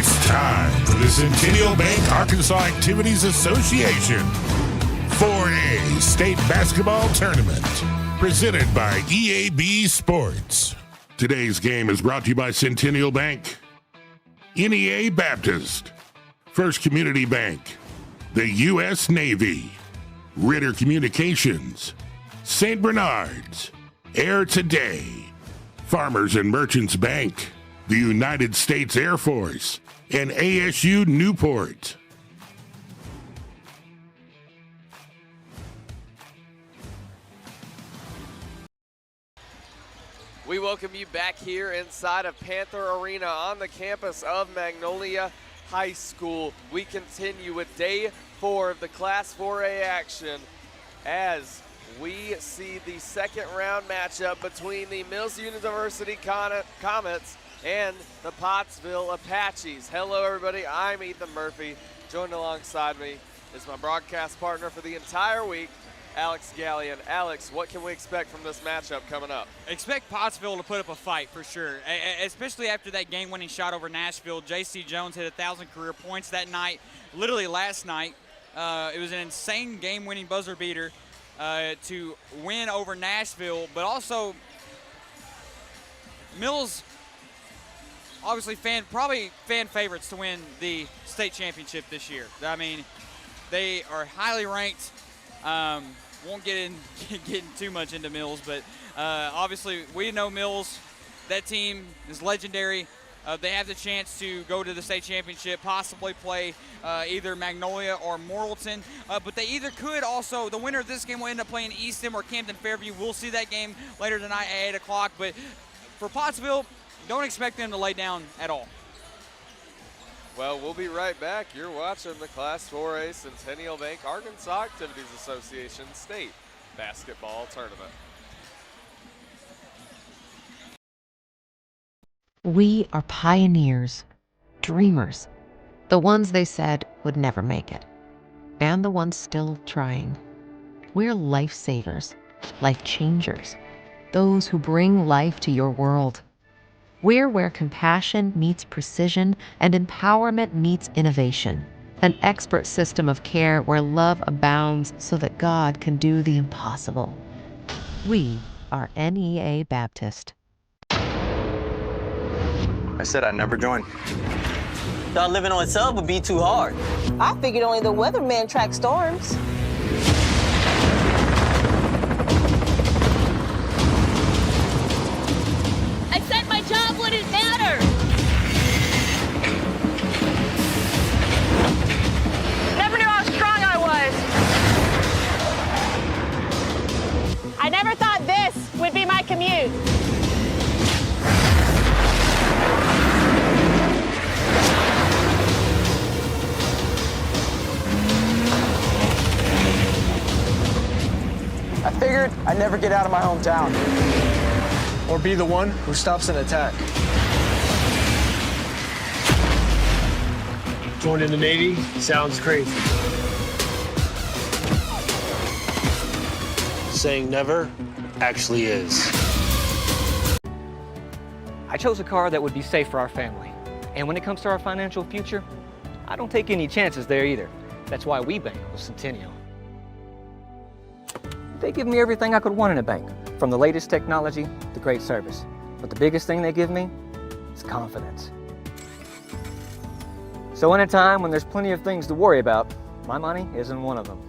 It's time for the Centennial Bank Arkansas Activities Association 4A State Basketball Tournament, presented by EAB Sports. Today's game is brought to you by Centennial Bank, NEA Baptist, First Community Bank, the U.S. Navy, Ritter Communications, St. Bernard's, Air Today, Farmers and Merchants Bank, the United States Air Force, and ASU Newport. We welcome you back here inside of Panther Arena on the campus of Magnolia High School. We continue with day 4 of the Class 4A action as we see the second round matchup between the Mills University Comets and the Pottsville Apaches. Hello everybody, I'm Ethan Murphy. Joined alongside me is my broadcast partner for the entire week, Alex Gallion. Alex, what can we expect from this matchup coming up? Expect Pottsville to put up a fight for sure, especially after that game-winning shot over Nashville. J.C. Jones hit 1,000 career points that night, literally last night. It was an insane game-winning buzzer beater to win over Nashville, but also Mills, obviously probably fan favorites to win the state championship this year. I mean, they are highly ranked. Won't get getting too much into Mills, but obviously we know Mills. That team is legendary. They have the chance to go to the state championship, possibly play either Magnolia or Morrilton, but they either could also, the winner of this game will end up playing Easton or Camden Fairview. We'll see that game later tonight at 8 o'clock, but for Pottsville, don't expect them to lay down at all. Well, we'll be right back. You're watching the Class 4A Centennial Bank Arkansas Activities Association State Basketball Tournament. We are pioneers, dreamers, the ones they said would never make it, and the ones still trying. We're lifesavers, life changers, those who bring life to your world. We're where compassion meets precision and empowerment meets innovation. An expert system of care where love abounds so that God can do the impossible. We are NEA Baptist. I said I'd never join. Thought living on itself would be too hard. I figured only the weatherman tracks storms. I said my job wouldn't matter. Never knew how strong I was. I never thought this would be my commute. I figured I'd never get out of my hometown. Or be the one who stops an attack. Joining the Navy sounds crazy. Saying never actually is. I chose a car that would be safe for our family. And when it comes to our financial future, I don't take any chances there either. That's why we bank with Centennial. They give me everything I could want in a bank, from the latest technology to great service. But the biggest thing they give me is confidence. So in a time when there's plenty of things to worry about, my money isn't one of them.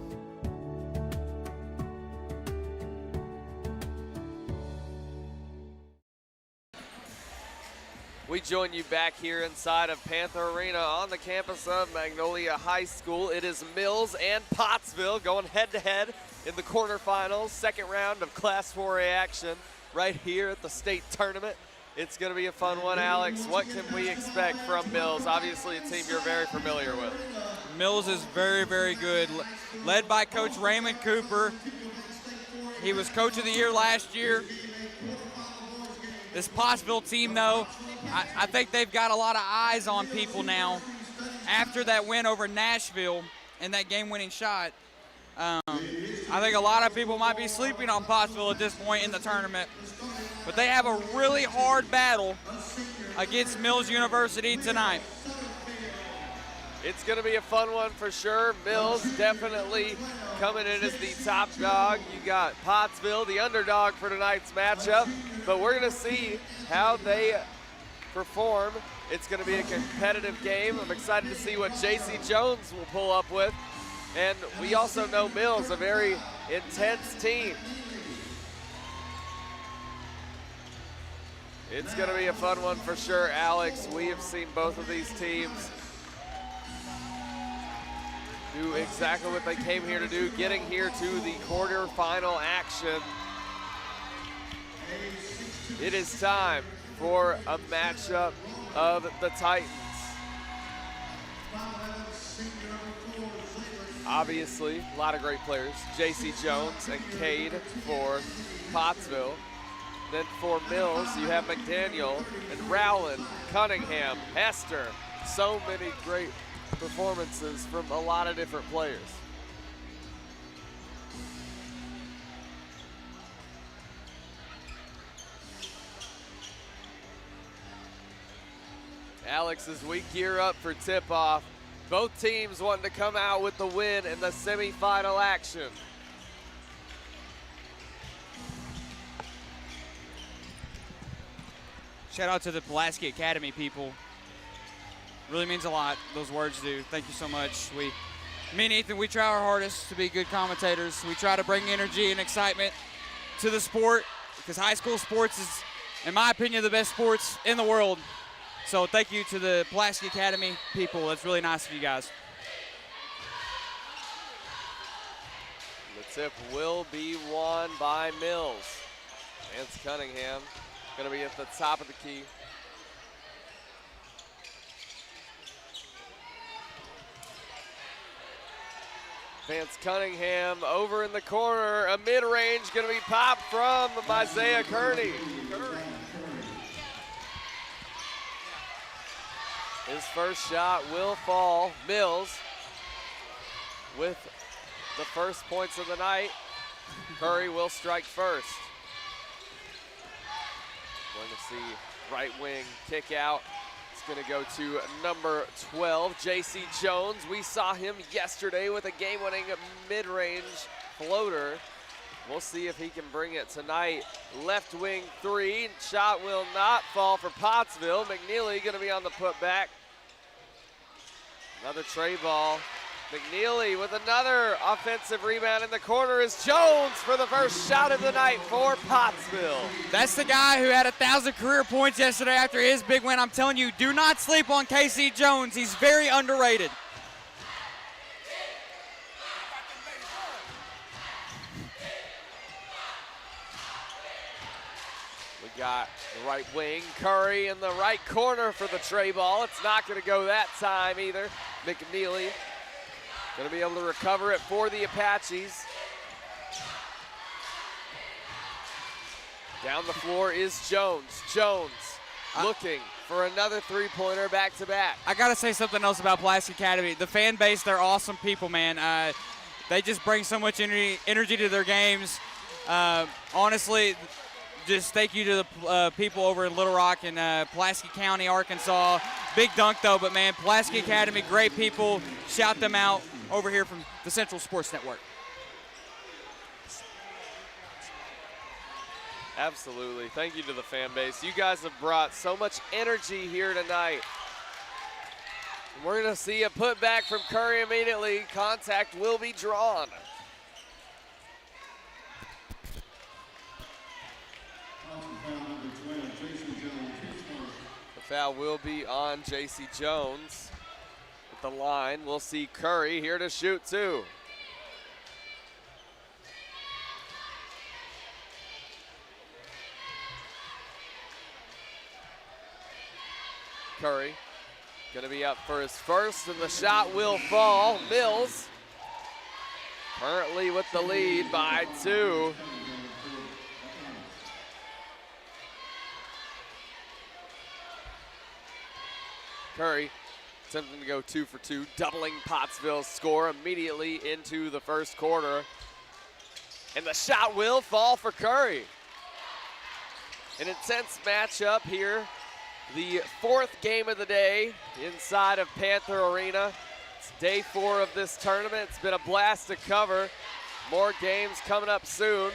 We join you back here inside of Panther Arena on the campus of Magnolia High School. It is Mills and Pottsville going head-to-head in the quarterfinals, second round of Class 4A action right here at the state tournament. It's going to be a fun one, Alex. What can we expect from Mills? Obviously a team you're very familiar with. Mills is very, very good, led by Coach Raymond Cooper. He was Coach of the Year last year. This Pottsville team, though, I think they've got a lot of eyes on people now after that win over Nashville and that game-winning shot. I think a lot of people might be sleeping on Pottsville at this point in the tournament, but they have a really hard battle against Mills University tonight. It's going to be a fun one for sure. Mills definitely coming in as the top dog. You got Pottsville, the underdog for tonight's matchup, but we're going to see how they perform. It's going to be a competitive game. I'm excited to see what J.C. Jones will pull up with. And we also know Mills, a very intense team. It's going to be a fun one for sure, Alex. We have seen both of these teams do exactly what they came here to do, getting here to the quarterfinal action. It is time for a matchup of the Titans. Obviously, a lot of great players. J.C. Jones and Cade for Pottsville. Then for Mills, you have McDaniel and Rowland, Cunningham, Hester. So many great performances from a lot of different players. Alex, as we gear up for tip-off, both teams wanting to come out with the win in the semifinal action. Shout out to the Pulaski Academy people. Really means a lot, those words do. Thank you so much. Me and Ethan, we try our hardest to be good commentators. We try to bring energy and excitement to the sport because high school sports is, in my opinion, the best sports in the world. So thank you to the Pulaski Academy people. That's really nice of you guys. The tip will be won by Mills. Vance Cunningham going to be at the top of the key. Vance Cunningham over in the corner. A mid-range going to be popped from Isaiah Kearney. His first shot will fall. Mills with the first points of the night. Curry will strike first. Going to see right wing kick out. It's going to go to number 12, J.C. Jones. We saw him yesterday with a game-winning mid-range floater. We'll see if he can bring it tonight. Left wing three. Shot will not fall for Pottsville. McNeely going to be on the putback. Another tray ball. McNeely with another offensive rebound in the corner is Jones for the first shot of the night for Pottsville. That's the guy who had 1,000 career points yesterday after his big win. I'm telling you, do not sleep on K.C. Jones. He's very underrated. We got the right wing, Curry in the right corner for the tray ball. It's not going to go that time either. McNeely going to be able to recover it for the Apaches. Down the floor is Jones. Jones looking for another three-pointer back-to-back. I got to say something else about Pulaski Academy. The fan base, they're awesome people, man. They just bring so much energy to their games. Honestly, just thank you to the people over in Little Rock and Pulaski County, Arkansas. Big dunk, though, but, man, Pulaski Academy, great people. Shout them out over here from the Central Sports Network. Absolutely. Thank you to the fan base. You guys have brought so much energy here tonight. We're going to see a putback from Curry immediately. Contact will be drawn. The foul will be on J.C. Jones. At the line, we'll see Curry here to shoot two. Curry gonna be up for his first, and the shot will fall. Mills currently with the lead by 2. Curry attempting to go 2 for 2, doubling Pottsville's score immediately into the first quarter. And the shot will fall for Curry. An intense matchup here. The 4th game of the day inside of Panther Arena. Day 4 of this tournament. It's been a blast to cover. More games coming up soon.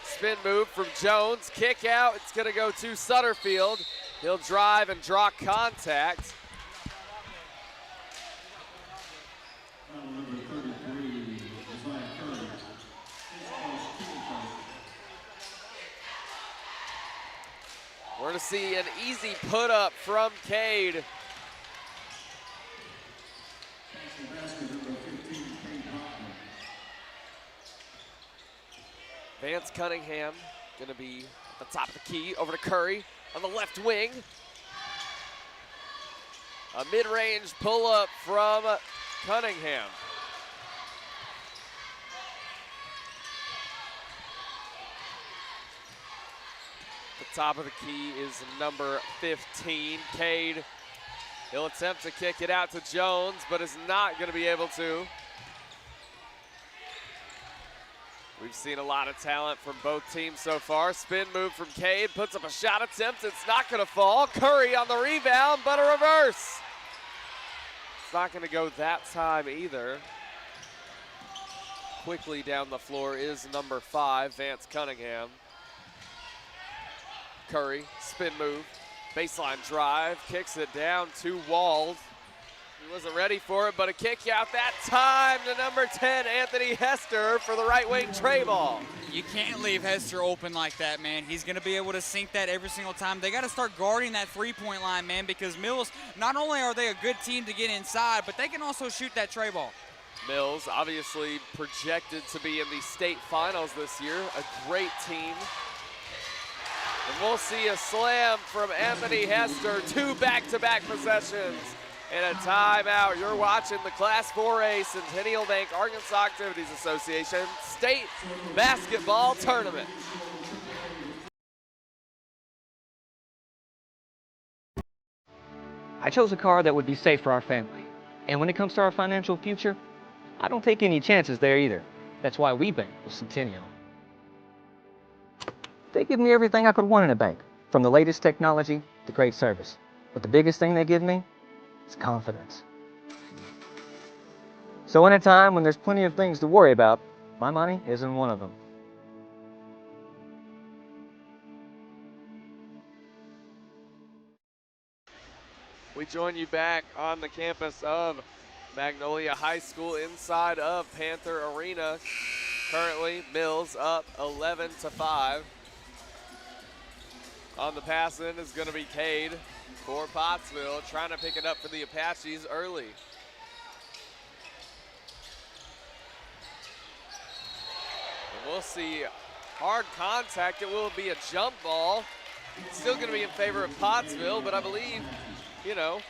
Spin move from Jones, kick out. It's going to go to Sutterfield. He'll drive and draw contact. We're going to see an easy put up from Cade. Vance Cunningham going to be at the top of the key, over to Curry on the left wing. A mid-range pull-up from Cunningham. The top of the key is number 15, Cade. He'll attempt to kick it out to Jones, but is not going to be able to. We've seen a lot of talent from both teams so far. Spin move from Cade, puts up a shot attempt. It's not going to fall. Curry on the rebound, but a reverse. It's not going to go that time either. Quickly down the floor is number 5, Vance Cunningham. Curry, spin move, baseline drive, kicks it down to Wald. He wasn't ready for it, but a kick out that time to number 10, Anthony Hester, for the right wing tray ball. You can't leave Hester open like that, man. He's going to be able to sink that every single time. They got to start guarding that three-point line, man, because Mills, not only are they a good team to get inside, but they can also shoot that tray ball. Mills, obviously projected to be in the state finals this year. A great team. And we'll see a slam from Anthony Hester, 2 back-to-back possessions and a timeout. You're watching the Class 4A Centennial Bank Arkansas Activities Association State Basketball Tournament. I chose a car that would be safe for our family. And when it comes to our financial future, I don't take any chances there either. That's why we bank with Centennial. They give me everything I could want in a bank, from the latest technology to great service. But the biggest thing they give me is confidence. So in a time when there's plenty of things to worry about, my money isn't one of them. We join you back on the campus of Magnolia High School inside of Panther Arena. Currently, Mills up 11-5. On the pass in is going to be Cade for Pottsville, trying to pick it up for the Apaches early. And we'll see hard contact. It will be a jump ball. It's still going to be in favor of Pottsville, but I believe, you know,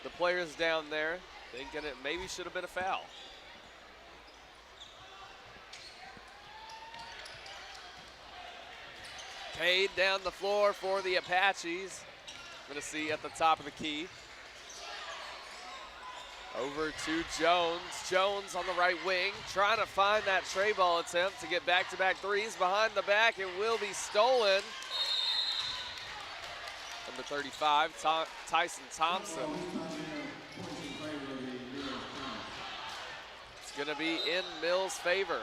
the players down there thinking it maybe should have been a foul. Cade down the floor for the Apaches. Going to see at the top of the key. Over to Jones. Jones on the right wing, trying to find that tray ball attempt to get back-to-back threes. Behind the back, it will be stolen. Number 35, Tyson Thompson. It's going to be in Mills' favor.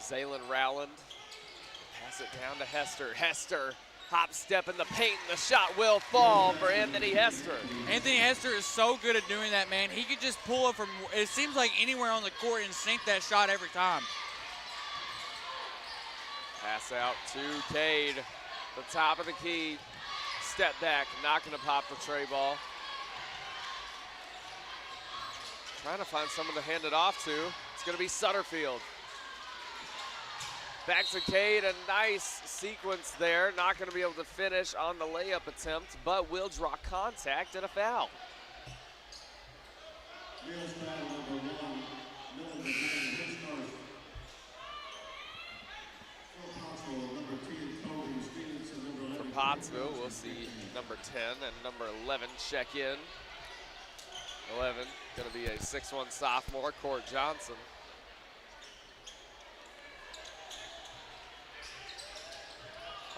Zaylen Rowland, pass it down to Hester. Hester, hop step in the paint, and the shot will fall for Anthony Hester. Anthony Hester is so good at doing that, man. He could just pull it from, it seems like anywhere on the court and sink that shot every time. Pass out to Cade, the top of the key. Step back, not going to pop the tray ball. Trying to find someone to hand it off to. It's going to be Sutterfield. Back to Cade, a nice sequence there. Not going to be able to finish on the layup attempt, but will draw contact and a foul. For Pottsville, we'll see number 10 and number 11 check in. 11 going to be a 6'1" sophomore, Court Johnson.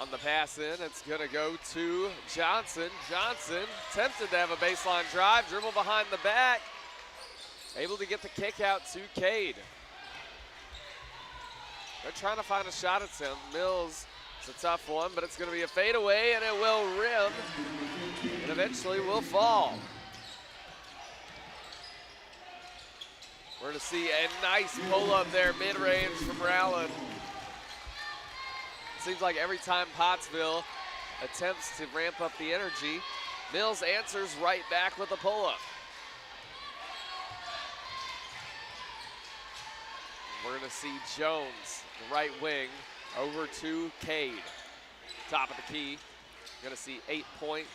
On the pass in, it's going to go to Johnson. Johnson tempted to have a baseline drive, dribble behind the back, able to get the kick out to Cade. They're trying to find a shot at him. Mills, it's a tough one, but it's going to be a fadeaway, and it will rim, and eventually will fall. We're going to see a nice pull-up there, mid-range from Rowland. Seems like every time Pottsville attempts to ramp up the energy, Mills answers right back with a pull-up. We're going to see Jones, the right wing, over to Cade. Top of the key. Going to see 8 points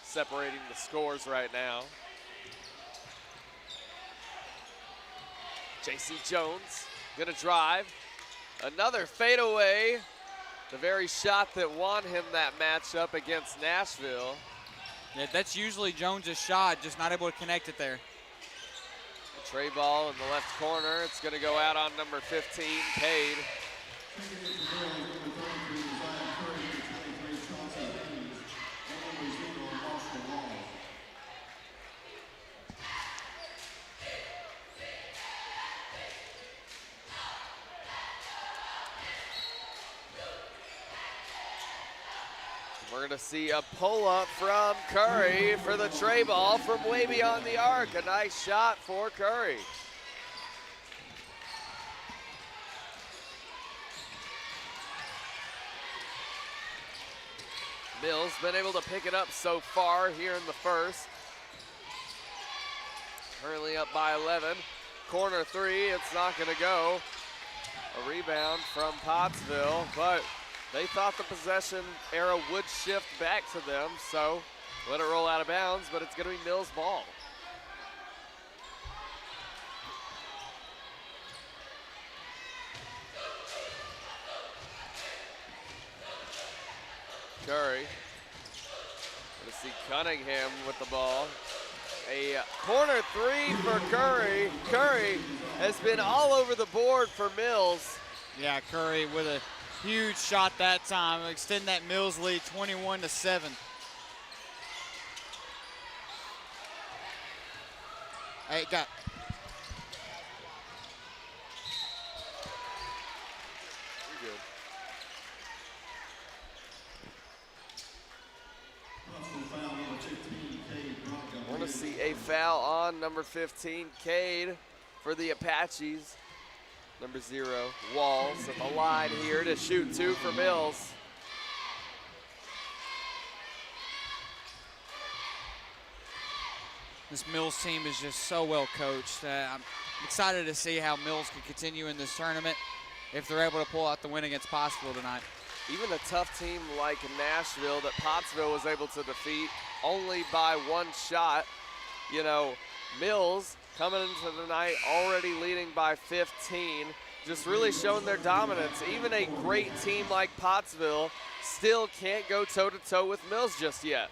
separating the scores right now. J.C. Jones going to drive. Another fadeaway. The very shot that won him that matchup against Nashville. Yeah, that's usually Jones' shot, just not able to connect it there. A tray ball in the left corner. It's going to go out on number 15, Cade. We're going to see a pull-up from Curry for the tray ball from way beyond the arc. A nice shot for Curry. Mills been able to pick it up so far here in the first. Currently up by 11. Corner three, it's not going to go. A rebound from Pottsville, but they thought the possession era would shift back to them, so let it roll out of bounds, but it's going to be Mills' ball. Curry. Going to see Cunningham with the ball. A corner three for Curry. Curry has been all over the board for Mills. Yeah, Curry with a huge shot that time, extend that Mills lead 21-7. Hey, got. You're good. I want to see a foul on number 15, Cade, for the Apaches. Number 0, Walls at the line here to shoot 2 for Mills. This Mills team is just so well coached. I'm excited to see how Mills can continue in this tournament if they're able to pull out the win against Pottsville tonight. Even a tough team like Nashville that Pottsville was able to defeat only by 1 shot. You know, Mills coming into the night already leading by 15, just really showing their dominance. Even a great team like Pottsville still can't go toe-to-toe with Mills just yet.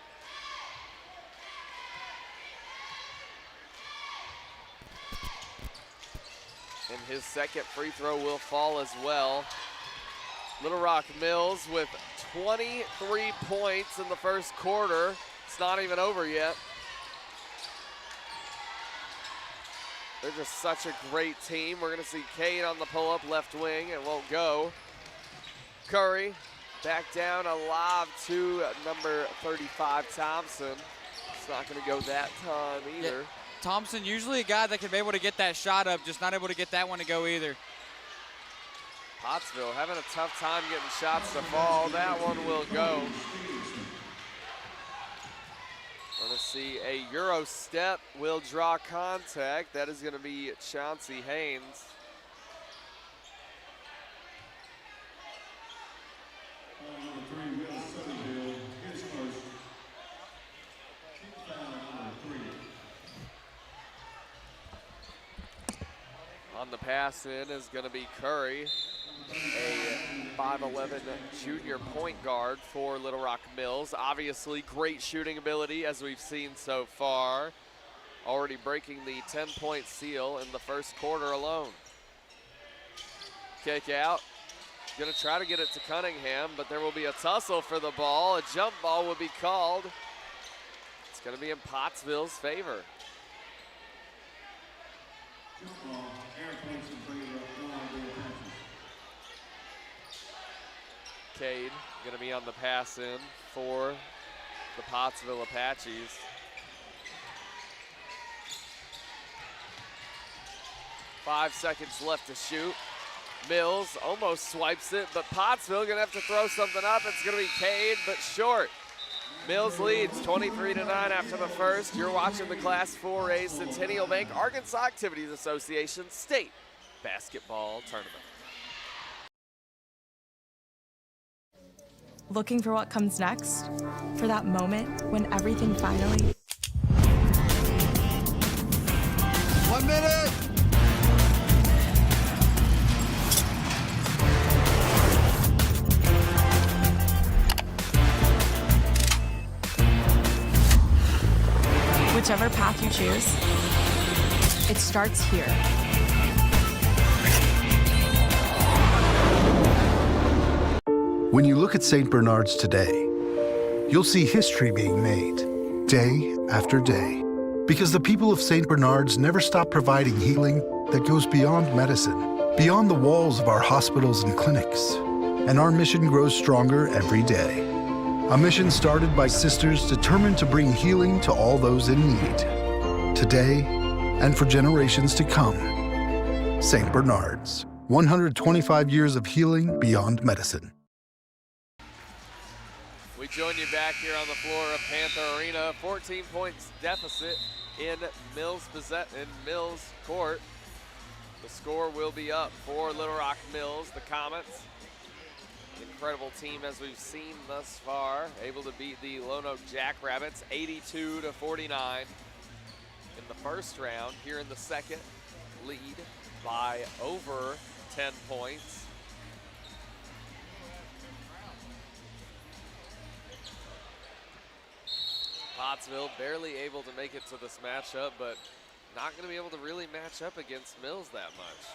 And his second free throw will fall as well. Little Rock Mills with 23 points in the first quarter. It's not even over yet. They're just such a great team. We're going to see Cade on the pull-up left wing. It won't go. Curry back down a lob to number 35, Thompson. It's not going to go that time either. Yeah, Thompson, usually a guy that can be able to get that shot up, just not able to get that one to go either. Pottsville having a tough time getting shots to fall. That one will go. We're going to see a Euro step will draw contact. That is going to be Chauncey Haynes. On the pass in is going to be Curry, a 5'11" junior point guard for Little Rock Mills. Obviously great shooting ability as we've seen so far. Already breaking the 10-point seal in the first quarter alone. Kick out, Going to try to get it to Cunningham, but there will be a tussle for the ball. A jump ball will be called. It's going to be in Pottsville's favor. Cade going to be on the pass in for the Pottsville Apaches. Five seconds left to shoot. Mills almost swipes it, but Pottsville gonna have to throw something up. It's gonna be Cade, but short. Mills leads 23-9 after the first. You're watching the Class 4A Centennial Bank Arkansas Activities Association State Basketball Tournament. Looking for what comes next? For that moment when everything finally... 1 minute! Whichever path you choose, it starts here. When you look at St. Bernard's today, you'll see history being made, day after day. Because the people of St. Bernard's never stop providing healing that goes beyond medicine, beyond the walls of our hospitals and clinics. And our mission grows stronger every day. A mission started by sisters determined to bring healing to all those in need, today and for generations to come. St. Bernard's, 125 years of healing beyond medicine. We join you back here on the floor of Panther Arena. 14 points deficit in Mills court. The score will be up for Little Rock Mills, the Comets. Incredible team as we've seen thus far, able to beat the Lone Oak Jackrabbits 82-49 in the first round. Here in the second, lead by over 10 points. Pottsville barely able to make it to this matchup, but not going to be able to really match up against Mills that much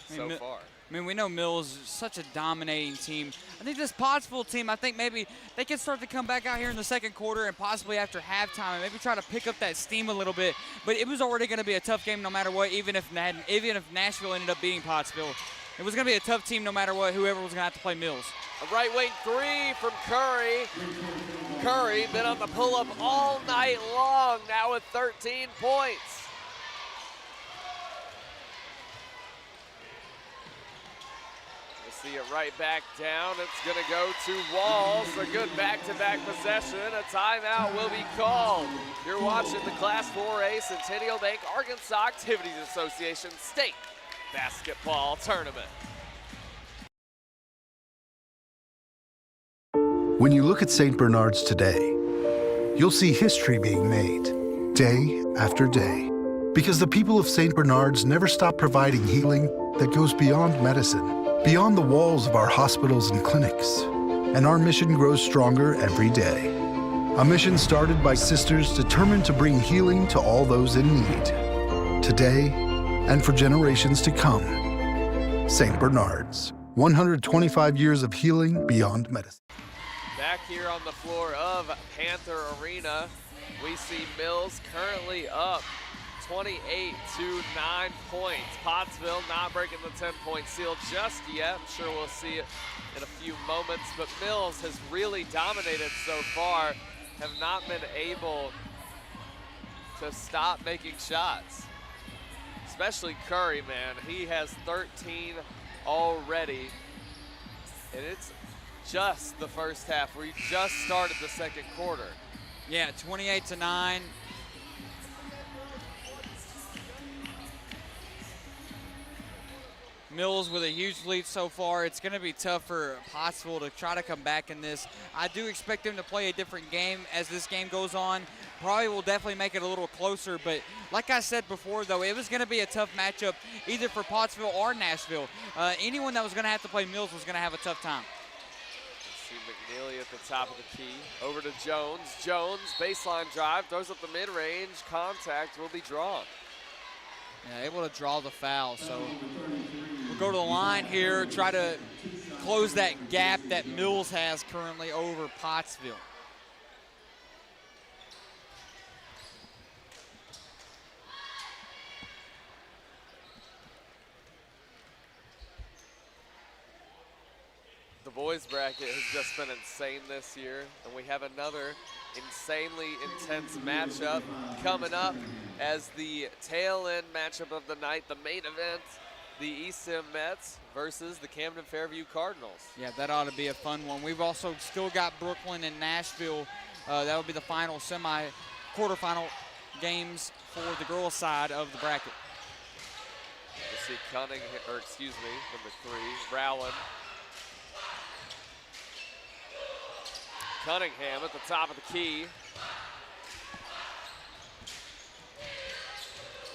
so far. I mean, we know Mills is such a dominating team. I think this Pottsville team, I think maybe they can start to come back out here in the second quarter and possibly after halftime and maybe try to pick up that steam a little bit. But it was already going to be a tough game no matter what, even if Nashville ended up beating Pottsville. It was going to be a tough team no matter what, whoever was going to have to play Mills. A right wing three from Curry. Curry been on the pull-up all night long, now with 13 points. See it right back down. It's going to go to Walls. A good back-to-back possession. A timeout will be called. You're watching the Class 4A Centennial Bank Arkansas Activities Association State Basketball Tournament. When you look at St. Bernard's today, you'll see history being made, day after day. Because the people of St. Bernard's never stop providing healing that goes beyond medicine, beyond the walls of our hospitals and clinics. And our mission grows stronger every day. A mission started by sisters determined to bring healing to all those in need, today and for generations to come. St. Bernard's, 125 years of healing beyond medicine. Back here on the floor of Panther Arena, we see Mills currently up 28 to 9 points. Pottsville not breaking the 10-point seal just yet. I'm sure we'll see it in a few moments, but Mills has really dominated so far, have not been able to stop making shots. Especially Curry, man. He has 13 already, and it's just the first half. We just started the second quarter. Yeah, 28 to 9. Mills with a huge lead so far. It's going to be tough for Pottsville to try to come back in this. I do expect them to play a different game as this game goes on. Probably will definitely make it a little closer, but like I said before, though, it was going to be a tough matchup either for Pottsville or Nashville. Anyone that was going to have to play Mills was going to have a tough time. See McNeely at the top of the key. Over to Jones. Jones, baseline drive, throws up the mid-range. Contact will be drawn. Yeah, able to draw the foul, so we'll go to the line here, try to close that gap that Mills has currently over Pottsville. The boys bracket has just been insane this year, and we have another insanely intense matchup coming up as the tail end matchup of the night, the main event, the East End Mets versus the Camden Fairview Cardinals. Yeah, that ought to be a fun one. We've also still got Brooklyn and Nashville. That would be the final quarterfinal games for the girls' side of the bracket. We'll see number 3, Rowland. Cunningham at the top of the key.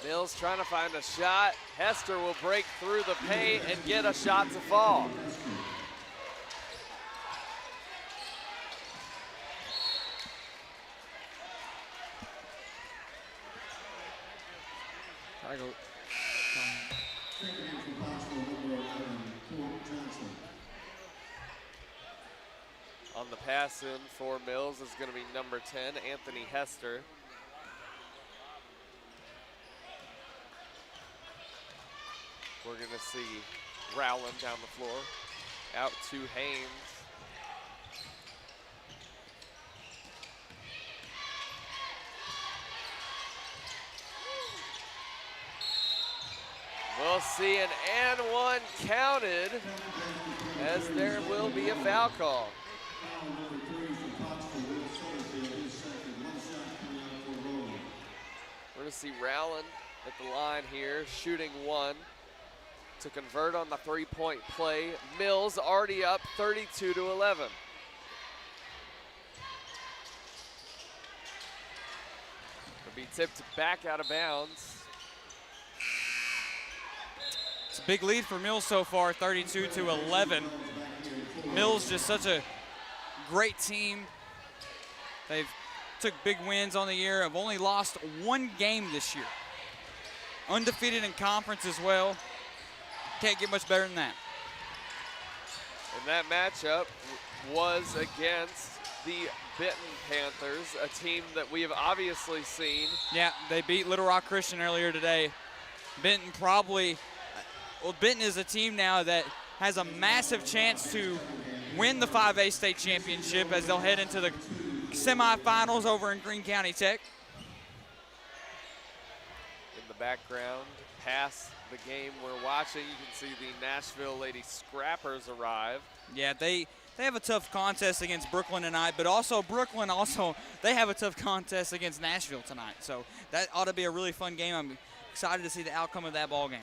Mills trying to find a shot. Hester will break through the paint and get a shot to fall. On the pass in for Mills is going to be number 10, Anthony Hester. We're going to see Rowland down the floor. Out to Haynes. We'll see an and one counted as there will be a foul call. We're going to see Rowland at the line here, shooting one to convert on the three-point play. Mills already up 32-11. It'll be tipped back out of bounds. It's a big lead for Mills so far, 32-11. Mills just such a great team. They've took big wins on the year, have only lost one game this year. Undefeated in conference as well. Can't get much better than that. And that matchup was against the Benton Panthers, a team that we have obviously seen. Yeah, they beat Little Rock Christian earlier today. Benton Benton is a team now that has a massive chance to win the 5A state championship as they'll head into the semifinals over in Greene County Tech. In the background, past the game we're watching, you can see the Nashville Lady Scrappers arrive. Yeah, they have a tough contest against Brooklyn tonight, but also Brooklyn they have a tough contest against Nashville tonight. So that ought to be a really fun game. I'm excited to see the outcome of that ball game.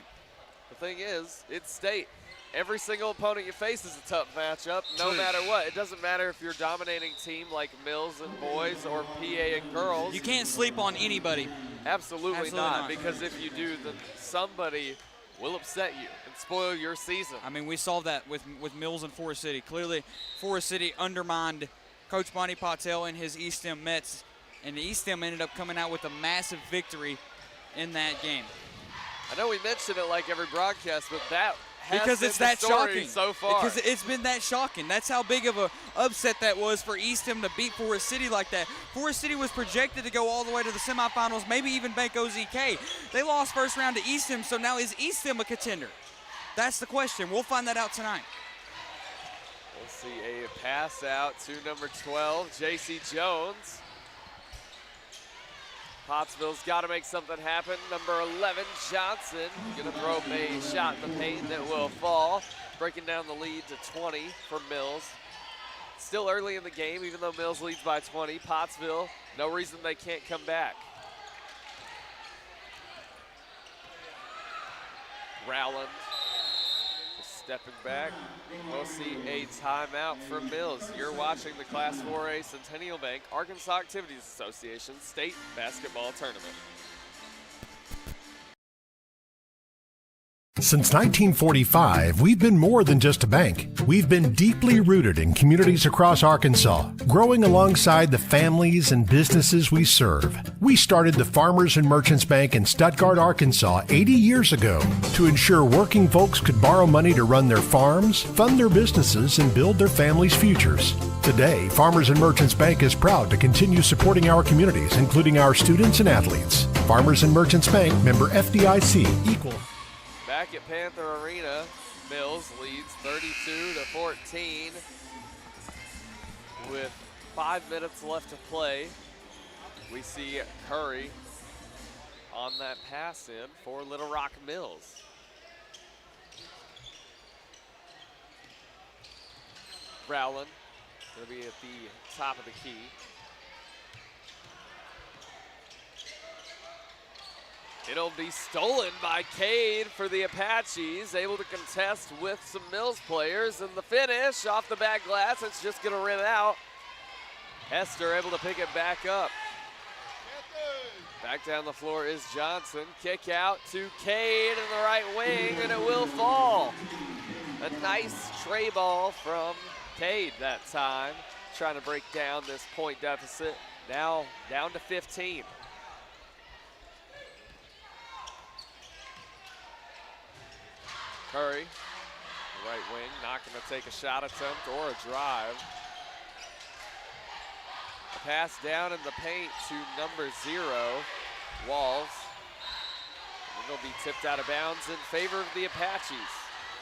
The thing is, it's state. Every single opponent you face is a tough matchup, no matter what. It doesn't matter if you're a dominating team like Mills and boys or PA and girls. You can't sleep on anybody. Absolutely not, because if you do, then somebody will upset you and spoil your season. I mean, we saw that with Mills and Forest City. Clearly, Forest City undermined Coach Bonnie Patel and his East End Mets, and the East End ended up coming out with a massive victory in that game. I know we mentioned it like every broadcast, but that because it's that shocking so far. Because it's been that shocking. That's how big of a upset that was for Eastham to beat Forest City like that. Forest City was projected to go all the way to the semifinals, maybe even bank OZK. They lost first round to Eastham, so now is Eastham a contender? That's the question. We'll find that out tonight. We'll see a pass out to number 12, J.C. Jones. Pottsville's got to make something happen. Number 11, Johnson, gonna throw a shot in the paint that will fall, breaking down the lead to 20 for Mills. Still early in the game, even though Mills leads by 20. Pottsville, no reason they can't come back. Rowland, just stepping back. We'll see a timeout from Mills. You're watching the Class 4A Centennial Bank Arkansas Activities Association State Basketball Tournament. Since 1945, we've been more than just a bank. We've been deeply rooted in communities across Arkansas, growing alongside the families and businesses we serve. We started the Farmers and Merchants Bank in Stuttgart, Arkansas 80 years ago to ensure working folks could borrow money to run their farms, fund their businesses, and build their families' futures. Today, Farmers and Merchants Bank is proud to continue supporting our communities, including our students and athletes. Farmers and Merchants Bank, member FDIC, equal. Back at Panther Arena, Mills leads 32-14 with 5 minutes left to play. We see Curry on that pass in for Little Rock Mills. Rowland going to be at the top of the key. It'll be stolen by Cade for the Apaches, able to contest with some Mills players, and the finish off the back glass, it's just gonna rim out. Hester able to pick it back up. Back down the floor is Johnson. Kick out to Cade in the right wing, and it will fall. A nice tray ball from Cade that time, trying to break down this point deficit. Now down to 15. Curry, right wing, not going to take a shot attempt or a drive. A pass down in the paint to number 0, Walls. And it'll be tipped out of bounds in favor of the Apaches.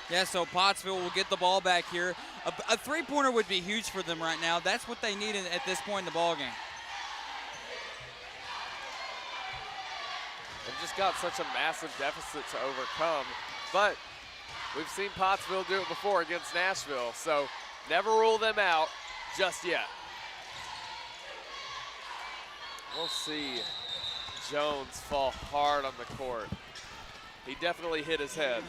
Yeah, so Pottsville will get the ball back here. A three-pointer would be huge for them right now. That's what they need at this point in the ballgame. They've just got such a massive deficit to overcome, but we've seen Pottsville do it before against Nashville, so never rule them out just yet. We'll see Jones fall hard on the court. He definitely hit his head.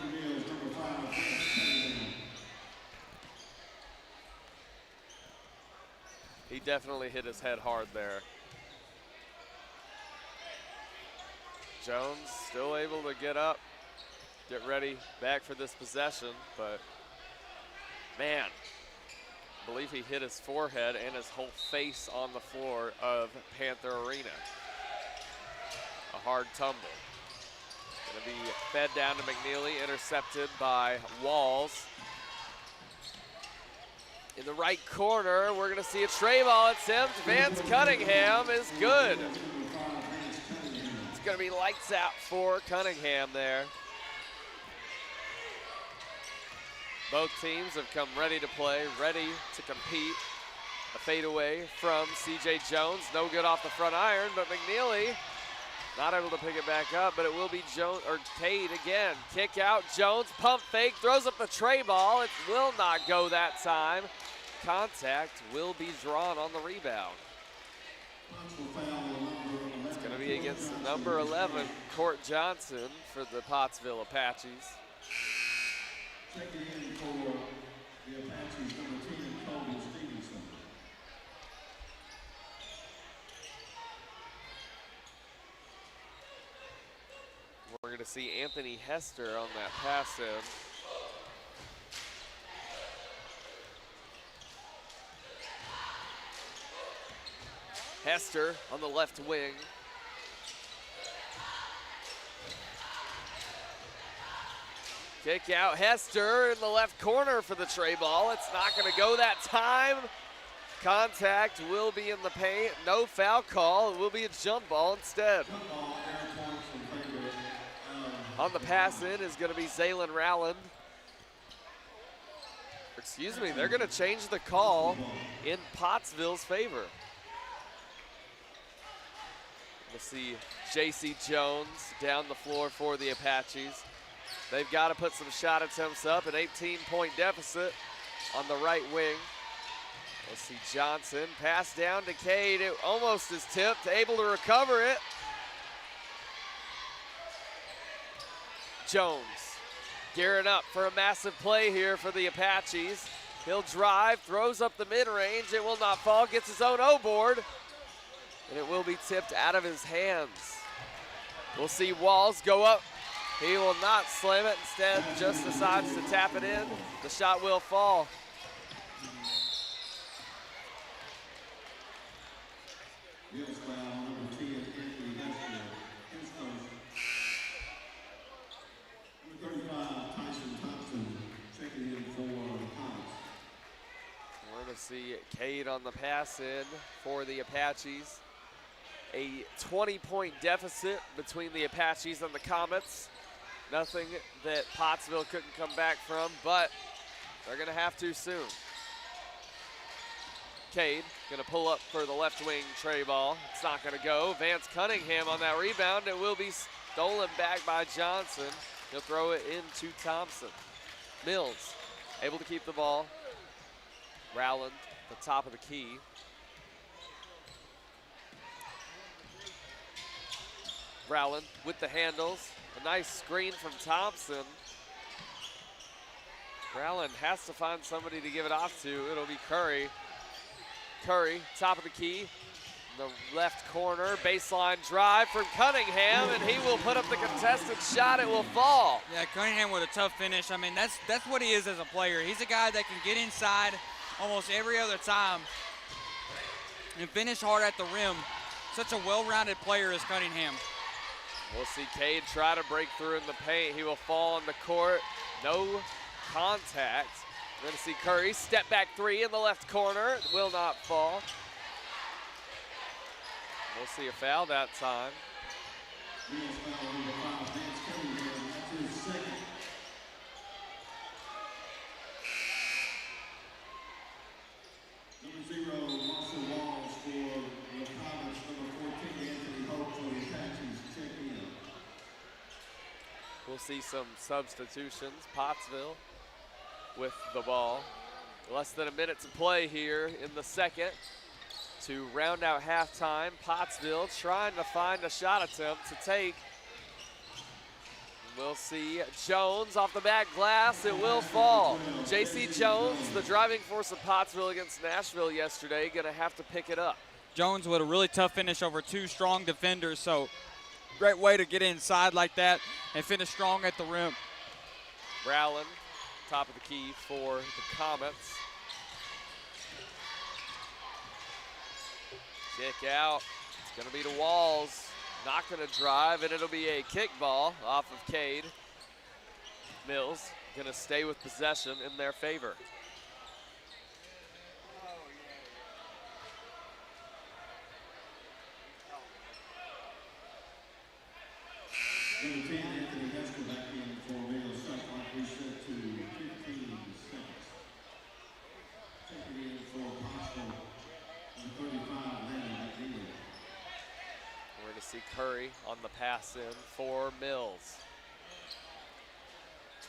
He definitely hit his head hard there. Jones still able to get up, get ready, back for this possession, but man, I believe he hit his forehead and his whole face on the floor of Panther Arena. A hard tumble. Gonna be fed down to McNeely, intercepted by Walls. In the right corner, we're gonna see a tray ball attempt. Vance Cunningham is good. It's gonna be lights out for Cunningham there. Both teams have come ready to play, ready to compete. A fadeaway from C.J. Jones, no good off the front iron, but McNeely not able to pick it back up, but it will be Jones or Cade again. Kick out, Jones, pump fake, throws up the tray ball. It will not go that time. Contact will be drawn on the rebound. It's going to be against number 11, Court Johnson, for the Pottsville Apaches. Checking in for the Apaches, number 10, Colby Stevenson. We're going to see Anthony Hester on that pass in. Hester on the left wing. Kick out, Hester in the left corner for the tray ball. It's not going to go that time. Contact will be in the paint. No foul call. It will be a jump ball instead. On the pass in is going to be Zaylin Rowland. Excuse me, they're going to change the call in Pottsville's favor. We'll see J.C. Jones down the floor for the Apaches. They've got to put some shot attempts up, an 18-point deficit on the right wing. We'll see Johnson pass down to Cade. It almost is tipped, able to recover it. Jones gearing up for a massive play here for the Apaches. He'll drive, throws up the mid-range. It will not fall, gets his own O-board, and it will be tipped out of his hands. We'll see Walls go up He will not slam it, instead just decides to tap it in. The shot will fall. We're going to see Cade on the pass in for the Apaches. A 20-point deficit between the Apaches and the Comets. Nothing that Pottsville couldn't come back from, but they're going to have to soon. Cade going to pull up for the left wing tray ball. It's not going to go. Vance Cunningham on that rebound. It will be stolen back by Johnson. He'll throw it into Thompson. Mills able to keep the ball. Rowland, the top of the key. Rowland with the handles. A nice screen from Thompson. Rowland has to find somebody to give it off to. It'll be Curry. Curry, top of the key. In the left corner, baseline drive from Cunningham, and he will put up the contested shot. It will fall. Yeah, Cunningham with a tough finish. I mean, that's what he is as a player. He's a guy that can get inside almost every other time and finish hard at the rim. Such a well-rounded player as Cunningham. We'll see Cade try to break through in the paint. He will fall on the court. No contact. We're going to see Curry step back three in the left corner. It will not fall. We'll see a foul that time. We'll see some substitutions. Pottsville with the ball. Less than a minute to play here in the second. To round out halftime, Pottsville trying to find a shot attempt to take. We'll see Jones off the back glass. It will fall. J.C. Jones, the driving force of Pottsville against Nashville yesterday, going to have to pick it up. Jones with a really tough finish over two strong defenders, so great way to get inside like that and finish strong at the rim. Rowland, top of the key for the Comets. Kick out. It's going to be to Walls. Not going to drive, and it'll be a kick ball off of Cade. Mills going to stay with possession in their favor. See Curry on the pass in for Mills.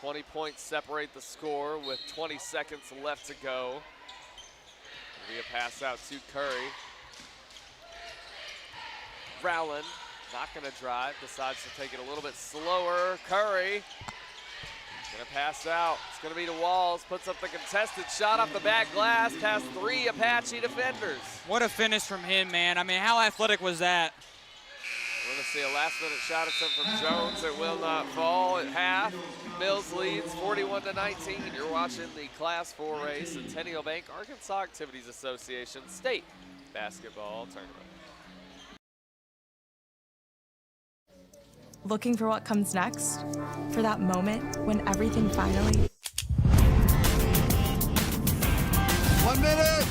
20 points separate the score with 20 seconds left to go. It'll be a pass out to Curry. Rowland, not gonna drive, decides to take it a little bit slower. Curry, gonna pass out. It's gonna be to Walls, puts up the contested shot off the back glass past three Apache defenders. What a finish from him, man. I mean, how athletic was that? We're going to see a last-minute shot attempt from Jones. It will not fall at half. Mills leads 41-19. You're watching the Class 4A Centennial Bank Arkansas Activities Association State Basketball Tournament. Looking for what comes next? For that moment when everything finally... 1 minute!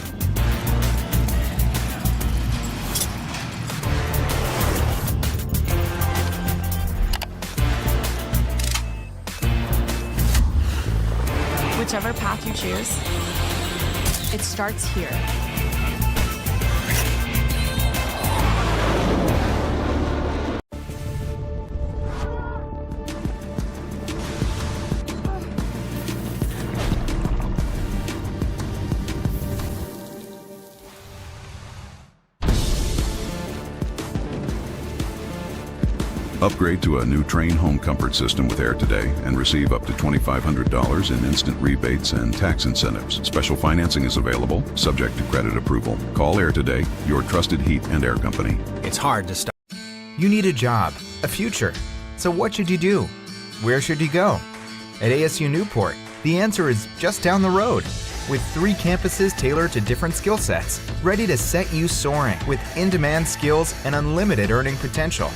Whichever path you choose, it starts here. Upgrade to a new Train home comfort system with Air today and receive up to $2,500 in instant rebates and tax incentives. Special financing is available, subject to credit approval. Call Air today, your trusted heat and air company. It's hard to stop. You need a job, a future. So what should you do? Where should you go? At ASU Newport, the answer is just down the road. With 3 campuses tailored to different skill sets, ready to set you soaring with in-demand skills and unlimited earning potential.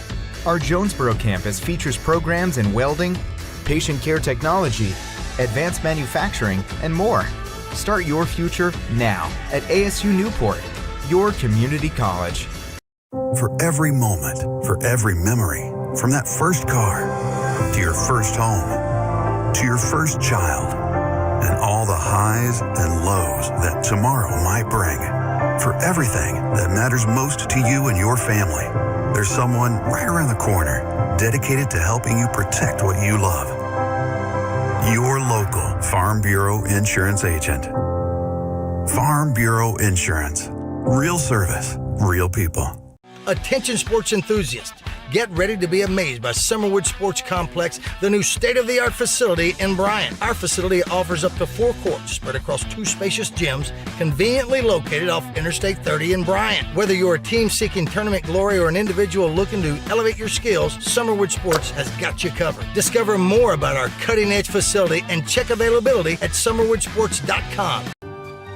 Our Jonesboro campus features programs in welding, patient care technology, advanced manufacturing, and more. Start your future now at ASU Newport, your community college. For every moment, for every memory, from that first car to your first home, to your first child, and all the highs and lows that tomorrow might bring. For everything that matters most to you and your family, there's someone right around the corner dedicated to helping you protect what you love. Your local Farm Bureau Insurance agent. Farm Bureau Insurance. Real service, real people. Attention sports enthusiasts, get ready to be amazed by Summerwood Sports Complex, the new state-of-the-art facility in Bryant. Our facility offers up to 4 courts spread across 2 spacious gyms, conveniently located off Interstate 30 in Bryant. Whether you're a team seeking tournament glory or an individual looking to elevate your skills, Summerwood Sports has got you covered. Discover more about our cutting-edge facility and check availability at summerwoodsports.com.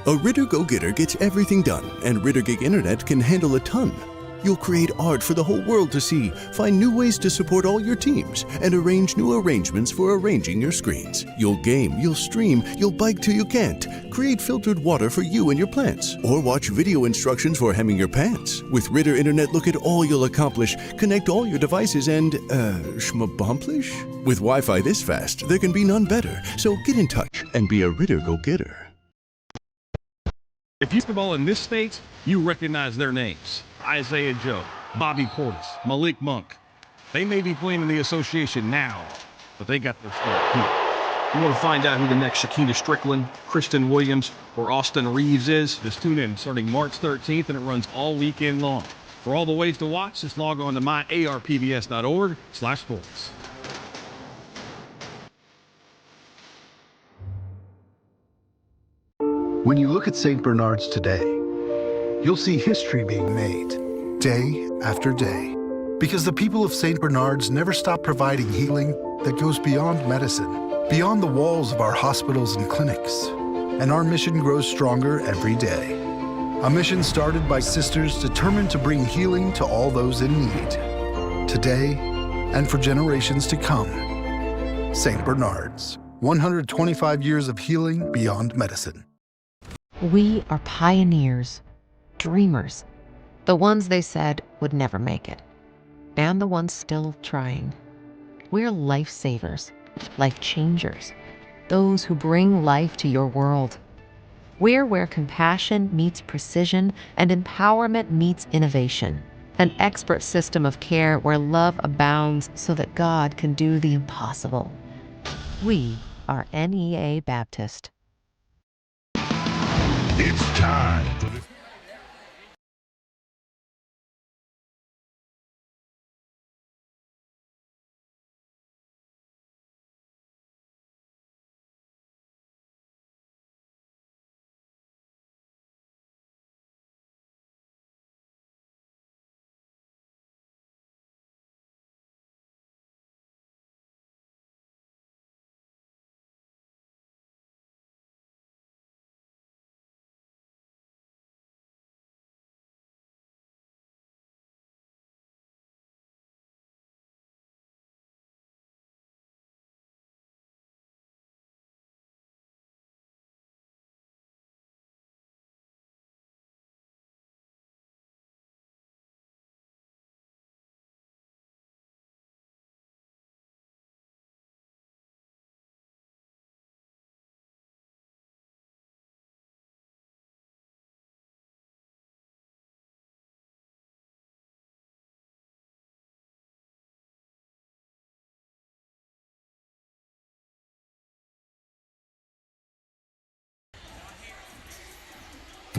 A Ritter Go-Getter gets everything done, and Ritter Gig Internet can handle a ton. You'll create art for the whole world to see, find new ways to support all your teams, and arrange new arrangements for arranging your screens. You'll game, you'll stream, you'll bike till you can't, create filtered water for you and your plants, or watch video instructions for hemming your pants. With Ritter Internet, look at all you'll accomplish, connect all your devices, and, schmabomplish? With Wi-Fi this fast, there can be none better. So get in touch and be a Ritter Go-Getter. If you football in this state, you recognize their names. Isaiah Joe, Bobby Portis, Malik Monk. They may be playing in the association now, but they got their start here. You want to find out who the next Shakina Strickland, Kristen Williams, or Austin Reeves is? Just tune in starting March 13th, and it runs all weekend long. For all the ways to watch, just log on to myarpbs.org/sports. When you look at St. Bernard's today, you'll see history being made day after day, because the people of St. Bernard's never stop providing healing that goes beyond medicine, beyond the walls of our hospitals and clinics. And our mission grows stronger every day. A mission started by sisters determined to bring healing to all those in need, today and for generations to come. St. Bernard's, 125 years of healing beyond medicine. We are pioneers, dreamers, the ones they said would never make it, and the ones still trying. We're lifesavers, life changers, those who bring life to your world. We're where compassion meets precision and empowerment meets innovation, an expert system of care where love abounds so that God can do the impossible. We are NEA Baptist. It's time for the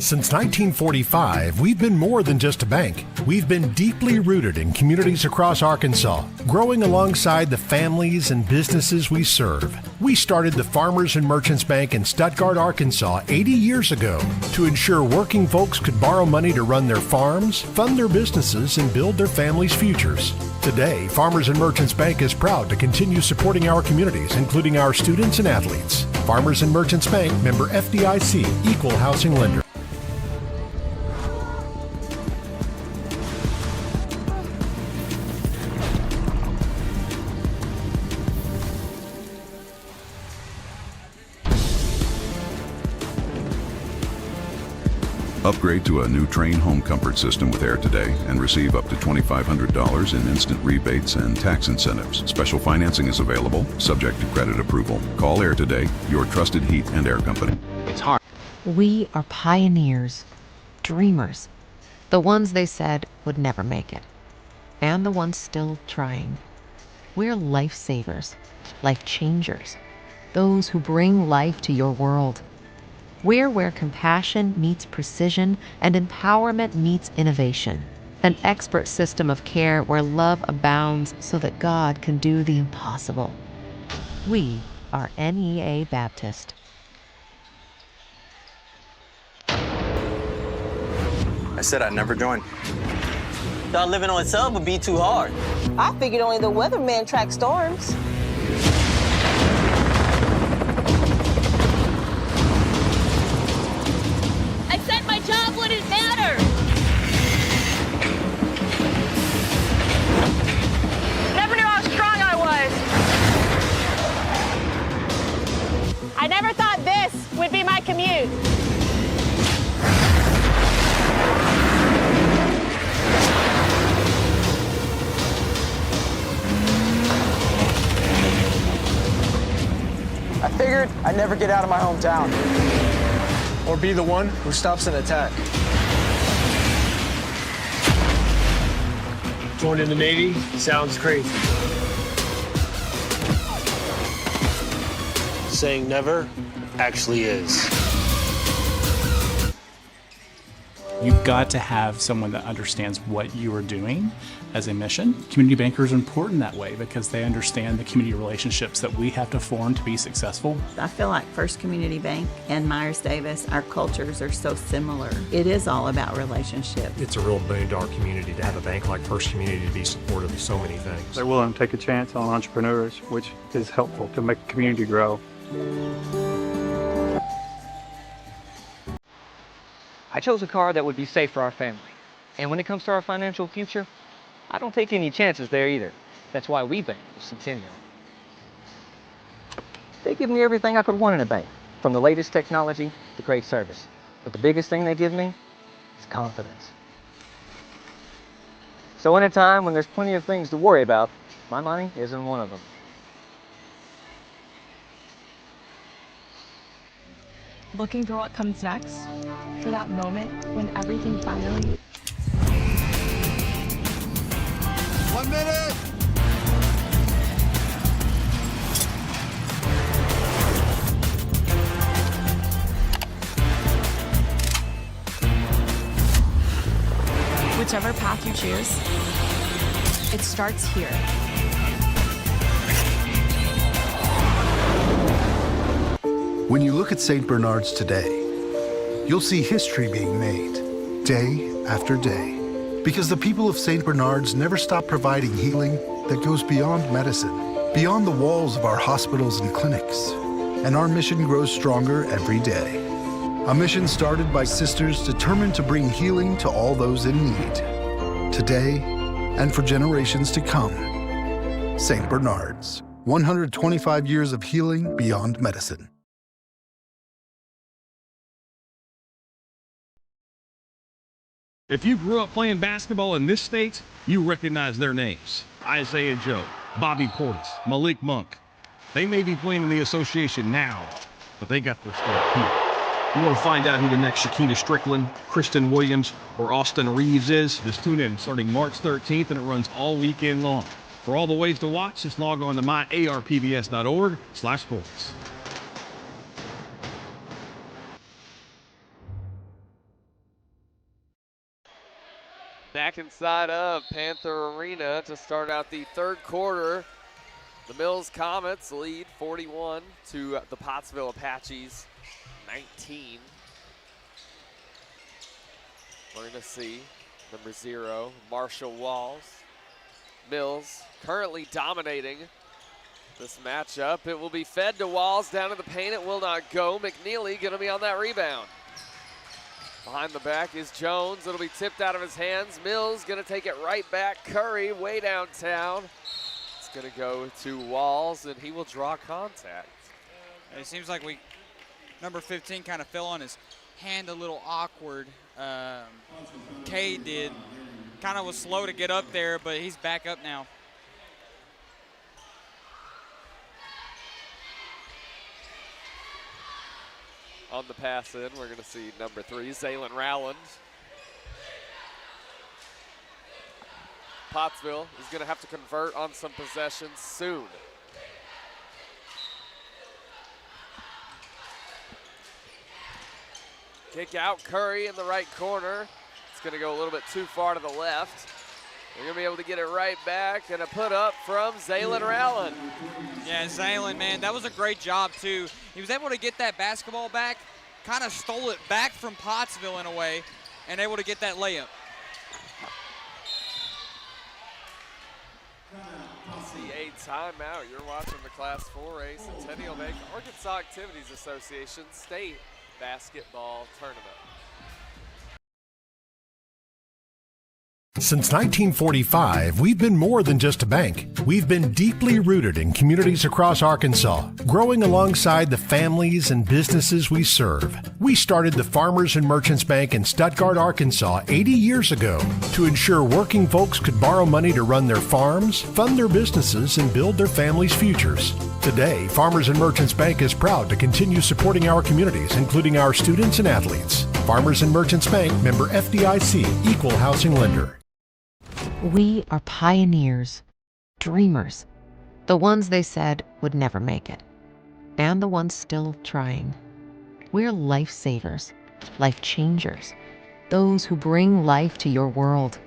Since 1945, we've been more than just a bank. We've been deeply rooted in communities across Arkansas, growing alongside the families and businesses we serve. We started the Farmers and Merchants Bank in Stuttgart, Arkansas 80 years ago to ensure working folks could borrow money to run their farms, fund their businesses, and build their families' futures. Today, Farmers and Merchants Bank is proud to continue supporting our communities, including our students and athletes. Farmers and Merchants Bank, member FDIC, equal housing lender. Upgrade to a new Train home comfort system with Air today and receive up to $2,500 in instant rebates and tax incentives. Special financing is available, subject to credit approval. Call Air today, your trusted heat and air company. It's hard. We are pioneers, dreamers, the ones they said would never make it, and the ones still trying. We're lifesavers, life changers, those who bring life to your world. We're where compassion meets precision and empowerment meets innovation. An expert system of care where love abounds so that God can do the impossible. We are NEA Baptist. I said I'd never join. Thought living on sub would be too hard. I figured only the weatherman tracks storms. I said my job wouldn't matter. Never knew how strong I was. I never thought this would be my commute. I figured I'd never get out of my hometown or be the one who stops an attack. Joining the Navy sounds crazy. Saying never actually is. You've got to have someone that understands what you are doing as a mission. Community bankers are important that way because they understand the community relationships that we have to form to be successful. I feel like First Community Bank and Myers Davis, our cultures are so similar. It is all about relationships. It's a real boon to our community to have a bank like First Community to be supportive of so many things. They're willing to take a chance on entrepreneurs, which is helpful to make the community grow. I chose a car that would be safe for our family. And when it comes to our financial future, I don't take any chances there either. That's why we bank with Centennial. They give me everything I could want in a bank, from the latest technology to great service. But the biggest thing they give me is confidence. So in a time when there's plenty of things to worry about, my money isn't one of them. Looking for what comes next? For that moment when everything finally... 1 minute! Whichever path you choose, it starts here. When you look at St. Bernard's today, you'll see history being made, day after day. Because the people of St. Bernard's never stop providing healing that goes beyond medicine, beyond the walls of our hospitals and clinics. And our mission grows stronger every day. A mission started by sisters determined to bring healing to all those in need, today and for generations to come. St. Bernard's, 125 years of healing beyond medicine. If you grew up playing basketball in this state, you recognize their names. Isaiah Joe, Bobby Portis, Malik Monk. They may be playing in the association now, but they got their start here. You want to find out who the next Shakina Strickland, Kristen Williams, or Austin Reeves is? Just tune in starting March 13th, and it runs all weekend long. For all the ways to watch, just log on to myarpbs.org/sports. Back inside of Panther Arena to start out the third quarter. The Mills Comets lead 41 to the Pottsville Apaches 19. We're going to see number 0, Marshall Walls. Mills currently dominating this matchup. It will be fed to Walls down to the paint. It will not go. McNeely going to be on that rebound. Behind the back is Jones. It'll be tipped out of his hands. Mills going to take it right back. Curry way downtown. It's going to go to Walls, and he will draw contact. It seems like number 15 kind of fell on his hand a little awkward. Cade did. Kind of was slow to get up there, but he's back up now. On the pass in, we're going to see number 3, Zaylen Rowland. Pottsville is going to have to convert on some possessions soon. Kick out, Curry in the right corner. It's going to go a little bit too far to the left. They're going to be able to get it right back, and a put up from Zaylen Rowland. Yeah, Zaylen, man, that was a great job too. He was able to get that basketball back, kind of stole it back from Pottsville in a way, and able to get that layup. See a timeout. You're watching the Class 4A Centennial Bank Arkansas Activities Association State Basketball Tournament. Since 1945, we've been more than just a bank. We've been deeply rooted in communities across Arkansas, growing alongside the families and businesses we serve. We started the Farmers and Merchants Bank in Stuttgart, Arkansas 80 years ago to ensure working folks could borrow money to run their farms, fund their businesses, and build their families' futures. Today, Farmers and Merchants Bank is proud to continue supporting our communities, including our students and athletes. Farmers and Merchants Bank, member FDIC, equal housing lender. We are pioneers, dreamers, the ones they said would never make it, and the ones still trying. We're lifesavers, life changers, those who bring life to your world.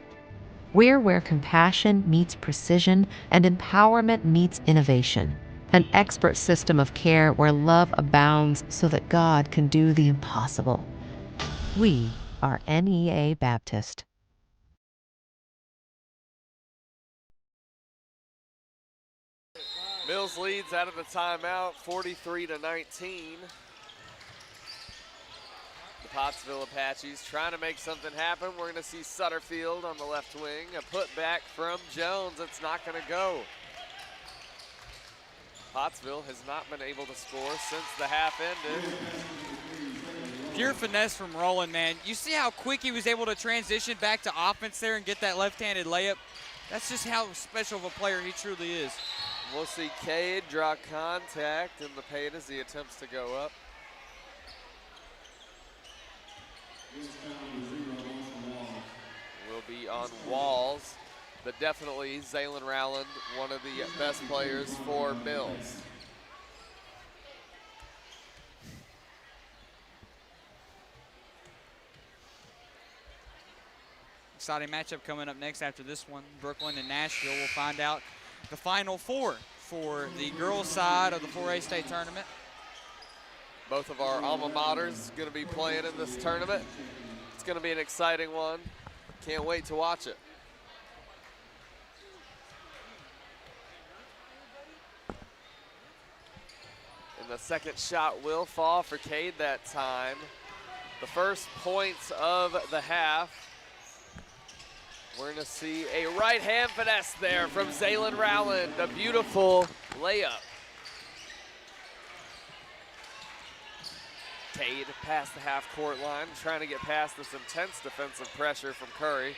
We're where compassion meets precision and empowerment meets innovation, an expert system of care where love abounds so that God can do the impossible. We are NEA Baptist. Mills leads out of the timeout, 43-19. The Pottsville Apaches trying to make something happen. We're going to see Sutterfield on the left wing. A putback from Jones. It's not going to go. Pottsville has not been able to score since the half ended. Pure finesse from Roland, man. You see how quick he was able to transition back to offense there and get that left-handed layup? That's just how special of a player he truly is. We'll see Cade draw contact in the paint as he attempts to go up. Will be on Walls, but definitely Zaylen Rowland, one of the best players for Mills. Exciting matchup coming up next after this one. Brooklyn and Nashville will find out the Final Four for the girls' side of the 4A state tournament. Both of our alma maters going to be playing in this tournament. It's going to be an exciting one. Can't wait to watch it. And the second shot will fall for Cade that time. The first points of the half. We're going to see a right-hand finesse there from Zaylen Rowland. A beautiful layup. Cade past the half-court line, trying to get past this intense defensive pressure from Curry.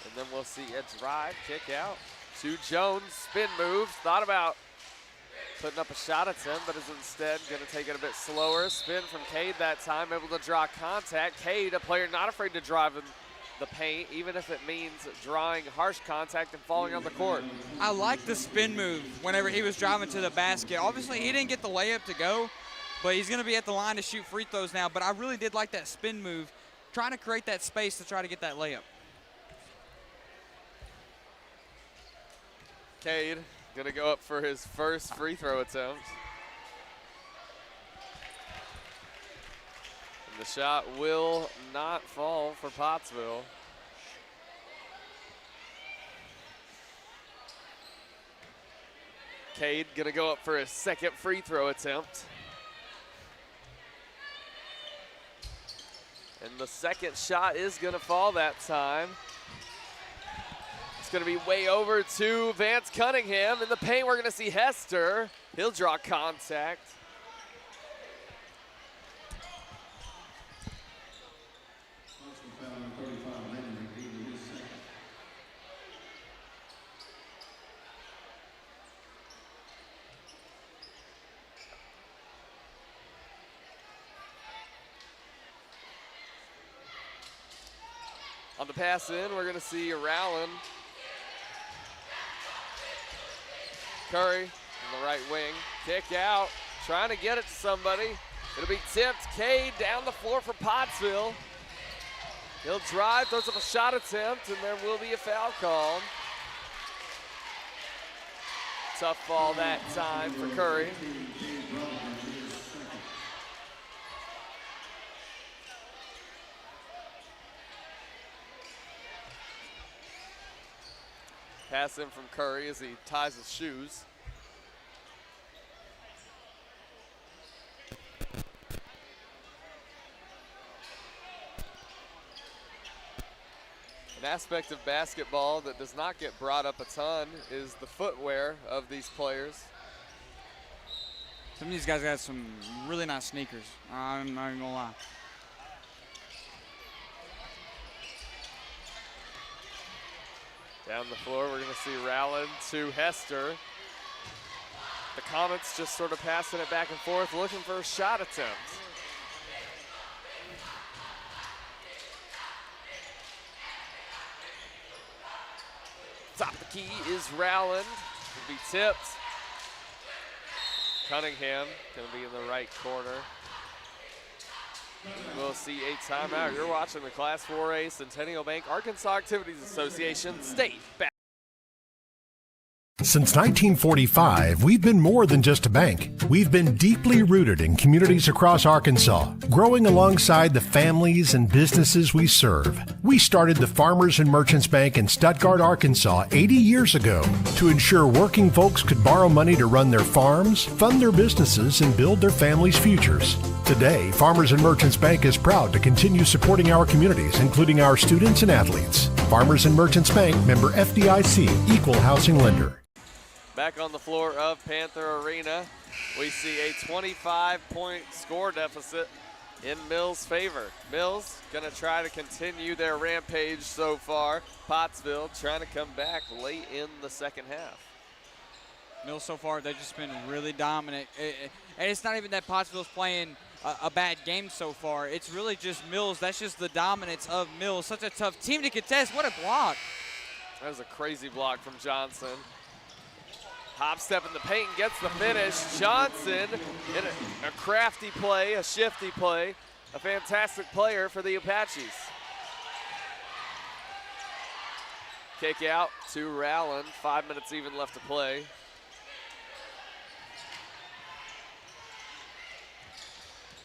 And then we'll see a drive, kick out to Jones. Spin moves, thought about putting up a shot attempt, but is instead going to take it a bit slower. Spin from Cade that time, able to draw contact. Cade, a player not afraid to drive in the paint, even if it means drawing harsh contact and falling on the court. I like the spin move whenever he was driving to the basket. Obviously, he didn't get the layup to go, but he's going to be at the line to shoot free throws now. But I really did like that spin move trying to create that space to try to get that layup. Cade gonna go up for his first free throw attempt. And the shot will not fall for Pottsville. Cade gonna go up for his second free throw attempt. And the second shot is gonna fall that time. It's gonna be way over to Vance Cunningham. In the paint, we're gonna see Hester. He'll draw contact. On the pass in, we're gonna see Rowland. Curry on the right wing, kick out, trying to get it to somebody. It'll be tipped. Cade down the floor for Pottsville. He'll drive, throws up a shot attempt, and there will be a foul called. Tough ball that time for Curry. Pass in from Curry as he ties his shoes. An aspect of basketball that does not get brought up a ton is the footwear of these players. Some of these guys got some really nice sneakers. I'm not even gonna lie. Down the floor, we're gonna see Rowland to Hester. The Comets just sort of passing it back and forth, looking for a shot attempt. Top of the key is Rowland. Will be tipped. Cunningham gonna be in the right corner. We'll see a timeout. You're watching the Class 4A Centennial Bank Arkansas Activities Association State Basketball. Since 1945, we've been more than just a bank. We've been deeply rooted in communities across Arkansas, growing alongside the families and businesses we serve. We started the Farmers and Merchants Bank in Stuttgart, Arkansas 80 years ago to ensure working folks could borrow money to run their farms, fund their businesses, and build their families' futures. Today, Farmers and Merchants Bank is proud to continue supporting our communities, including our students and athletes. Farmers and Merchants Bank, member FDIC, equal housing lender. Back on the floor of Panther Arena, we see a 25-point score deficit in Mills' favor. Mills gonna try to continue their rampage so far. Pottsville trying to come back late in the second half. Mills so far, they've just been really dominant. And it's not even that Pottsville's playing a bad game so far. It's really just Mills. That's just the dominance of Mills. Such a tough team to contest. What a block. That was a crazy block from Johnson. Hop step in the paint and gets the finish. Johnson in a crafty play, a shifty play, a fantastic player for the Apaches. Kick out to Rowland, 5 minutes even left to play.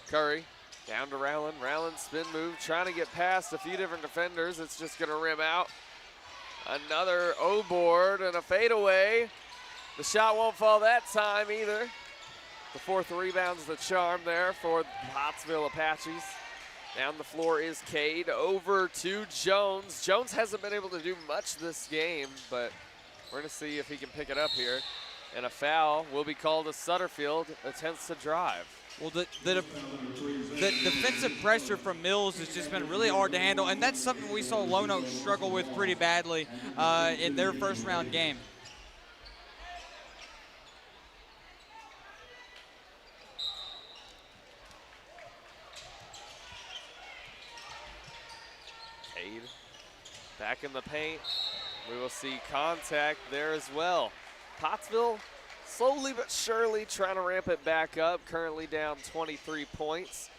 Curry down to Rowland. Rowland spin move, trying to get past a few different defenders. It's just gonna rim out. Another O-board and a fadeaway. The shot won't fall that time either. The fourth rebound's the charm there for the Pottsville Apaches. Down the floor is Cade, over to Jones. Jones hasn't been able to do much this game, but we're gonna see if he can pick it up here. And a foul will be called as Sutterfield attempts to drive. Well, the defensive pressure from Mills has just been really hard to handle, and that's something we saw Lone Oak struggle with pretty badly in their first round game. Back in the paint, we will see contact there as well. Pottsville slowly but surely trying to ramp it back up, currently down 23 points.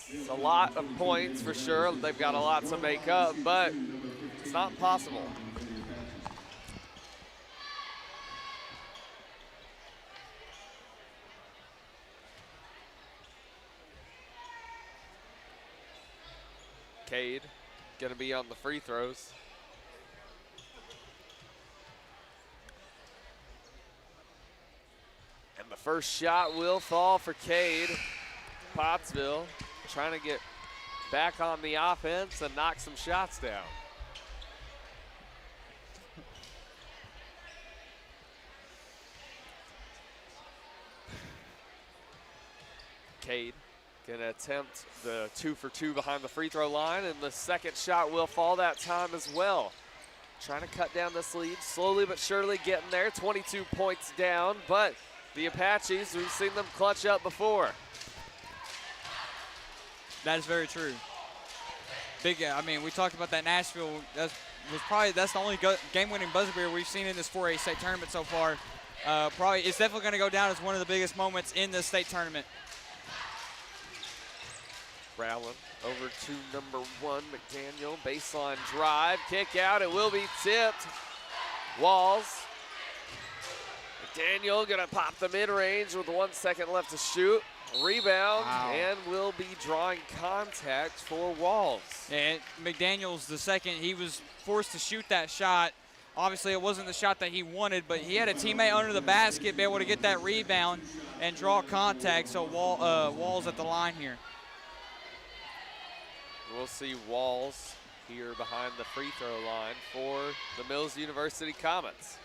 It's a lot of points for sure. They've got a lot to make up, but it's not impossible. Cade gonna be on the free throws. And the first shot will fall for Cade. Pottsville trying to get back on the offense and knock some shots down. Cade gonna attempt the 2 for 2 behind the free throw line, and the second shot will fall that time as well. Trying to cut down this lead, slowly but surely getting there, 22 points down, but the Apaches, we've seen them clutch up before. That is very true. I mean, we talked about that Nashville. That's the only game-winning buzzer beater we've seen in this 4A state tournament so far. It's definitely going to go down as one of the biggest moments in the state tournament. Rowland over to number 1, McDaniel. Baseline drive, kick out. It will be tipped. Walls. McDaniel gonna pop the mid-range with 1 second left to shoot. Rebound, and will be drawing contact for Walls. And McDaniel's the second. He was forced to shoot that shot. Obviously, it wasn't the shot that he wanted, but he had a teammate under the basket be able to get that rebound and draw contact, so Walls at the line here. We'll see Walls here behind the free throw line for the Mills University Comets.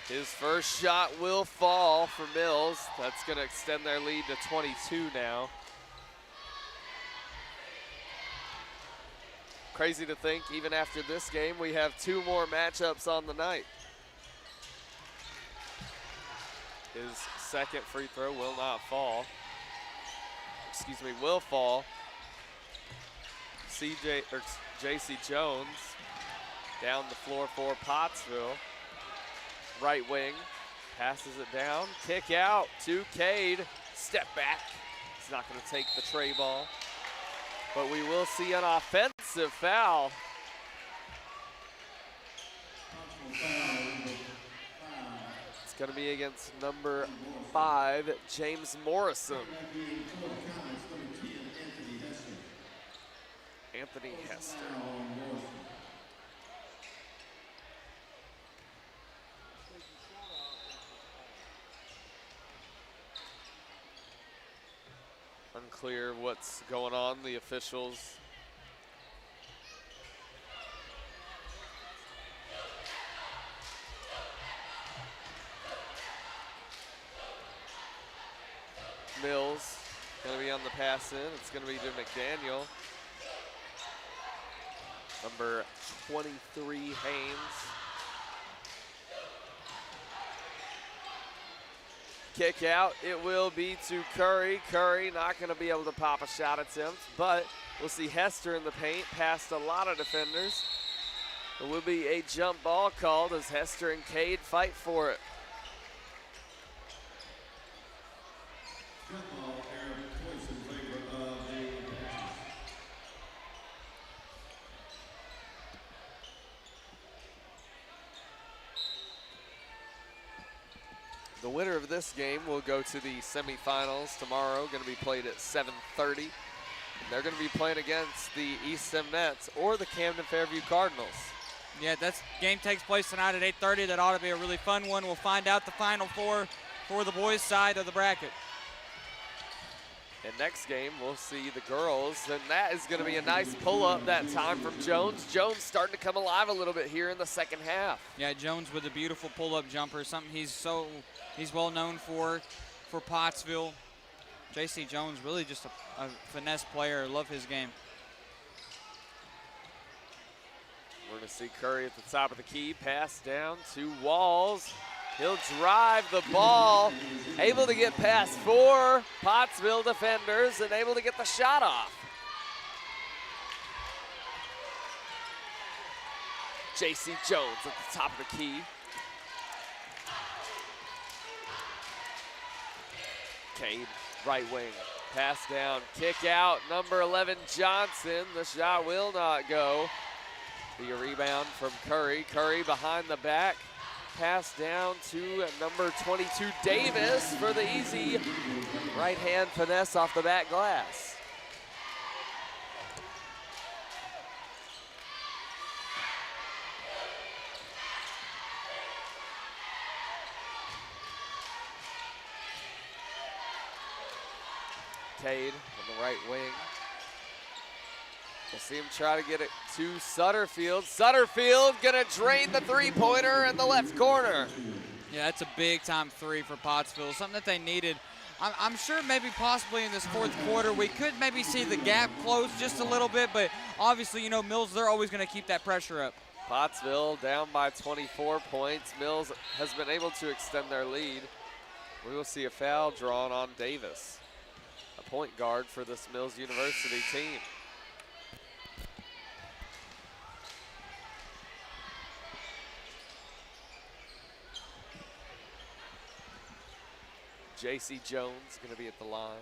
His first shot will fall for Mills. That's going to extend their lead to 22 now. Crazy to think, even after this game, we have 2 more matchups on the night. His second free throw will not fall. Excuse me, will fall. J.C. Jones down the floor for Pottsville. Right wing, passes it down, kick out to Cade, step back. He's not going to take the tray ball, but we will see an offensive foul. It's going to be against number 5, James Morrison. Anthony Hester. Unclear what's going on. The officials Mills going to be on the pass in. It's going to be to McDaniel. Number 23, Haynes. Kick out, it will be to Curry. Curry not going to be able to pop a shot attempt, but we'll see Hester in the paint, past a lot of defenders. There will be a jump ball called as Hester and Cade fight for it. The winner of this game will go to the semifinals tomorrow, going to be played at 7:30. And they're going to be playing against the Eastham Nets or the Camden Fairview Cardinals. Yeah, that game takes place tonight at 8:30. That ought to be a really fun one. We'll find out the Final Four for the boys' side of the bracket. And next game, we'll see the girls, and that is going to be a nice pull-up that time from Jones. Jones starting to come alive a little bit here in the second half. Yeah, Jones with a beautiful pull-up jumper, something he's well known for Pottsville. J.C. Jones, really just a finesse player. I love his game. We're going to see Curry at the top of the key, pass down to Walls. He'll drive the ball, able to get past 4 Pottsville defenders and able to get the shot off. J.C. Jones at the top of the key. Cade, right wing, pass down, kick out, number 11 Johnson. The shot will not go. Be a rebound from Curry. Curry behind the back, pass down to number 22 Davis for the easy right hand finesse off the back glass. Cade on the right wing. We'll see him try to get it to Sutterfield. Sutterfield gonna drain the three-pointer in the left corner. Yeah, that's a big-time three for Pottsville, something that they needed. I'm sure maybe possibly in this fourth quarter we could maybe see the gap close just a little bit, but obviously, you know, Mills, they're always gonna keep that pressure up. Pottsville down by 24 points. Mills has been able to extend their lead. We will see a foul drawn on Davis, a point guard for this Mills University team. J.C. Jones going to be at the line.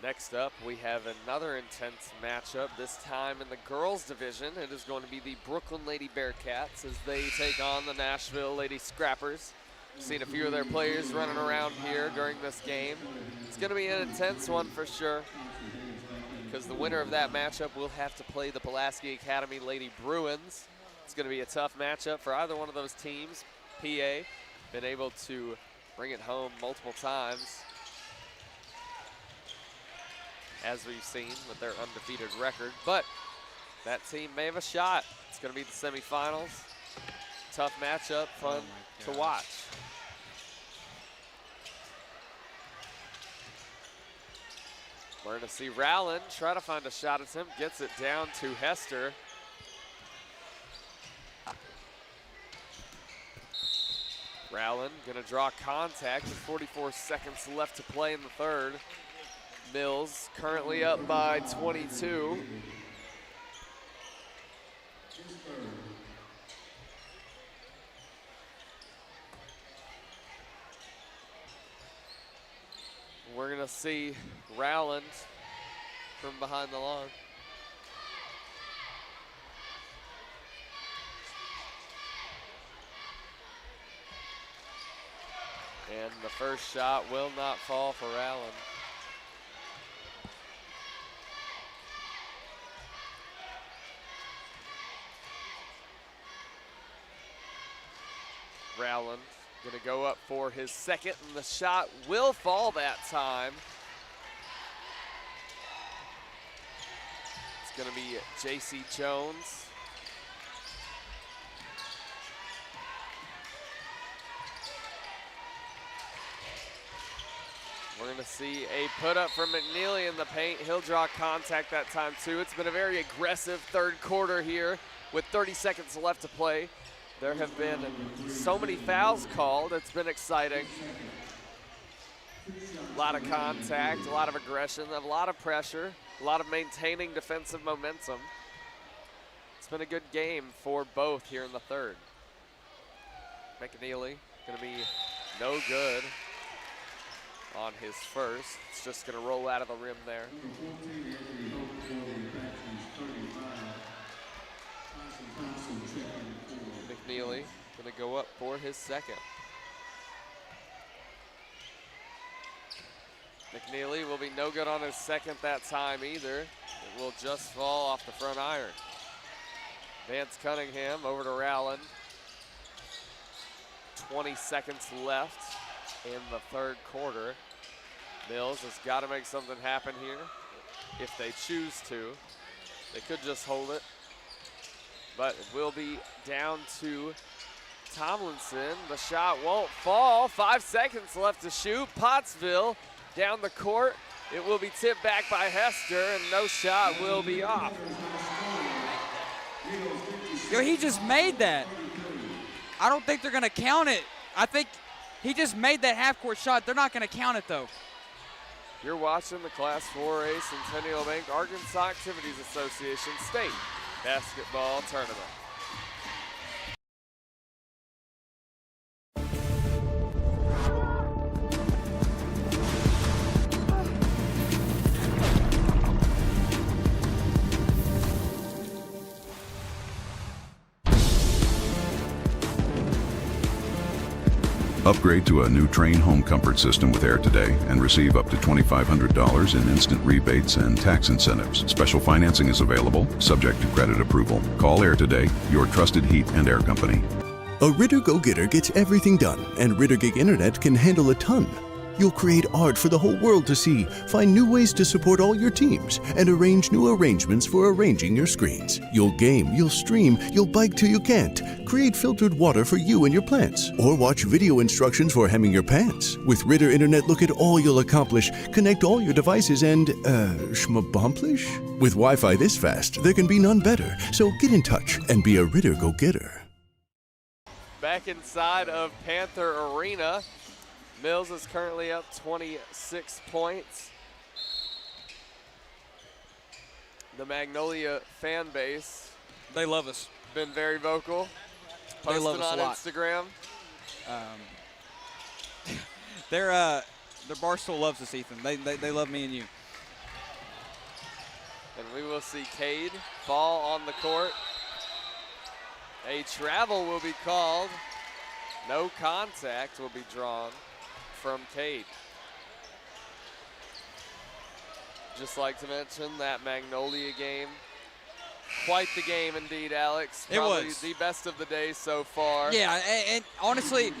Next up, we have another intense matchup, this time in the girls division. It is going to be the Brooklyn Lady Bearcats as they take on the Nashville Lady Scrappers. We've seen a few of their players running around here during this game. It's going to be an intense one for sure, because the winner of that matchup will have to play the Pulaski Academy Lady Bruins. It's going to be a tough matchup for either one of those teams. PA been able to bring it home multiple times, as we've seen with their undefeated record, but that team may have a shot. It's going to be the semifinals. Tough matchup, fun to watch. We're going to see Rowland try to find a shot attempt, gets it down to Hester. Rowland gonna draw contact with 44 seconds left to play in the third. Mills currently up by 22. We're gonna see Rowland from behind the line. And the first shot will not fall for Rowland. Rowland gonna go up for his second, and the shot will fall that time. It's gonna be J.C. Jones. We're gonna see a put up from McNeely in the paint. He'll draw contact that time too. It's been a very aggressive third quarter here with 30 seconds left to play. There have been so many fouls called. It's been exciting. A lot of contact, a lot of aggression, a lot of pressure, a lot of maintaining defensive momentum. It's been a good game for both here in the third. McNeely gonna be no good on his first. It's just gonna roll out of the rim there. McNeely gonna go up for his second. McNeely will be no good on his second that time either. It will just fall off the front iron. Vance Cunningham over to Rowland. 20 seconds left in the third quarter. Mills has got to make something happen here if they choose to. They could just hold it, but it will be down to Tomlinson. The shot won't fall. 5 seconds left to shoot. Pottsville down the court. It will be tipped back by Hester, and no shot will be off. Yo, he just made that. I don't think they're gonna count it. I think he just made that half-court shot. They're not gonna count it though. You're watching the Class 4A Centennial Bank Arkansas Activities Association State Basketball Tournament. Upgrade to a new Train home comfort system with Air today and receive up to $2,500 in instant rebates and tax incentives. Special financing is available, subject to credit approval. Call Air today, your trusted heat and air company. A Ritter Go-Getter gets everything done, and Ritter Gig Internet can handle a ton. You'll create art for the whole world to see, find new ways to support all your teams, and arrange new arrangements for arranging your screens. You'll game, you'll stream, you'll bike till you can't, create filtered water for you and your plants, or watch video instructions for hemming your pants. With Ritter Internet, look at all you'll accomplish, connect all your devices, and, schmabomplish? With Wi-Fi this fast, there can be none better. So get in touch and be a Ritter Go-Getter. Back inside of Panther Arena, Mills is currently up 26 points. The Magnolia fan base, they love us. Been very vocal. They love us on a lot. Instagram. Their Barstool loves us, Ethan. They love me and you. And we will see Cade fall on the court. A travel will be called. No contact will be drawn from Cade. Just like to mention that Magnolia game. Quite the game indeed, Alex. Probably it was the best of the day so far. Yeah, and honestly,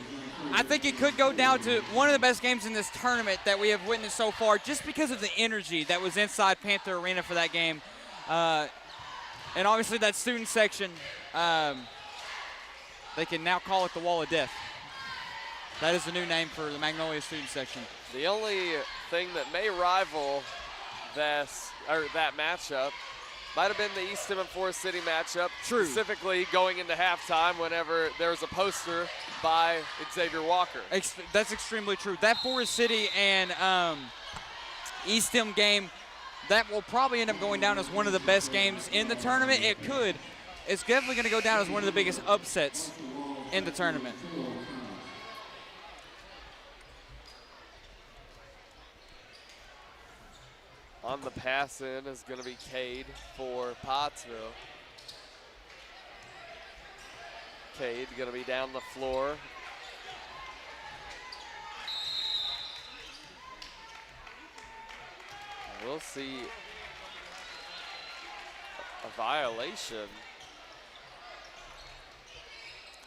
I think it could go down to one of the best games in this tournament that we have witnessed so far, just because of the energy that was inside Panther Arena for that game. And obviously that student section, they can now call it the Wall of Death. That is the new name for the Magnolia student section. The only thing that may rival that matchup might have been the Eastham and Forest City matchup. True. Specifically going into halftime whenever there was a poster by Xavier Walker. That's extremely true. That Forest City and Eastham game, that will probably end up going down as one of the best games in the tournament. It could. It's definitely going to go down as one of the biggest upsets in the tournament. On the pass in is going to be Cade for Pottsville. Cade going to be down the floor. We'll see a violation.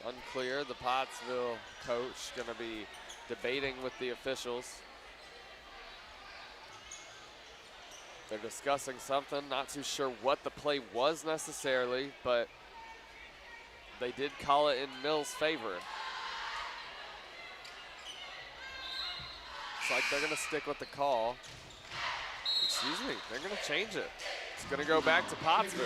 Unclear. The Pottsville coach going to be debating with the officials. They're discussing something, not too sure what the play was necessarily, but they did call it in Mills' favor. Looks like they're gonna stick with the call. Excuse me, they're gonna change it. It's gonna go back to Pottsville.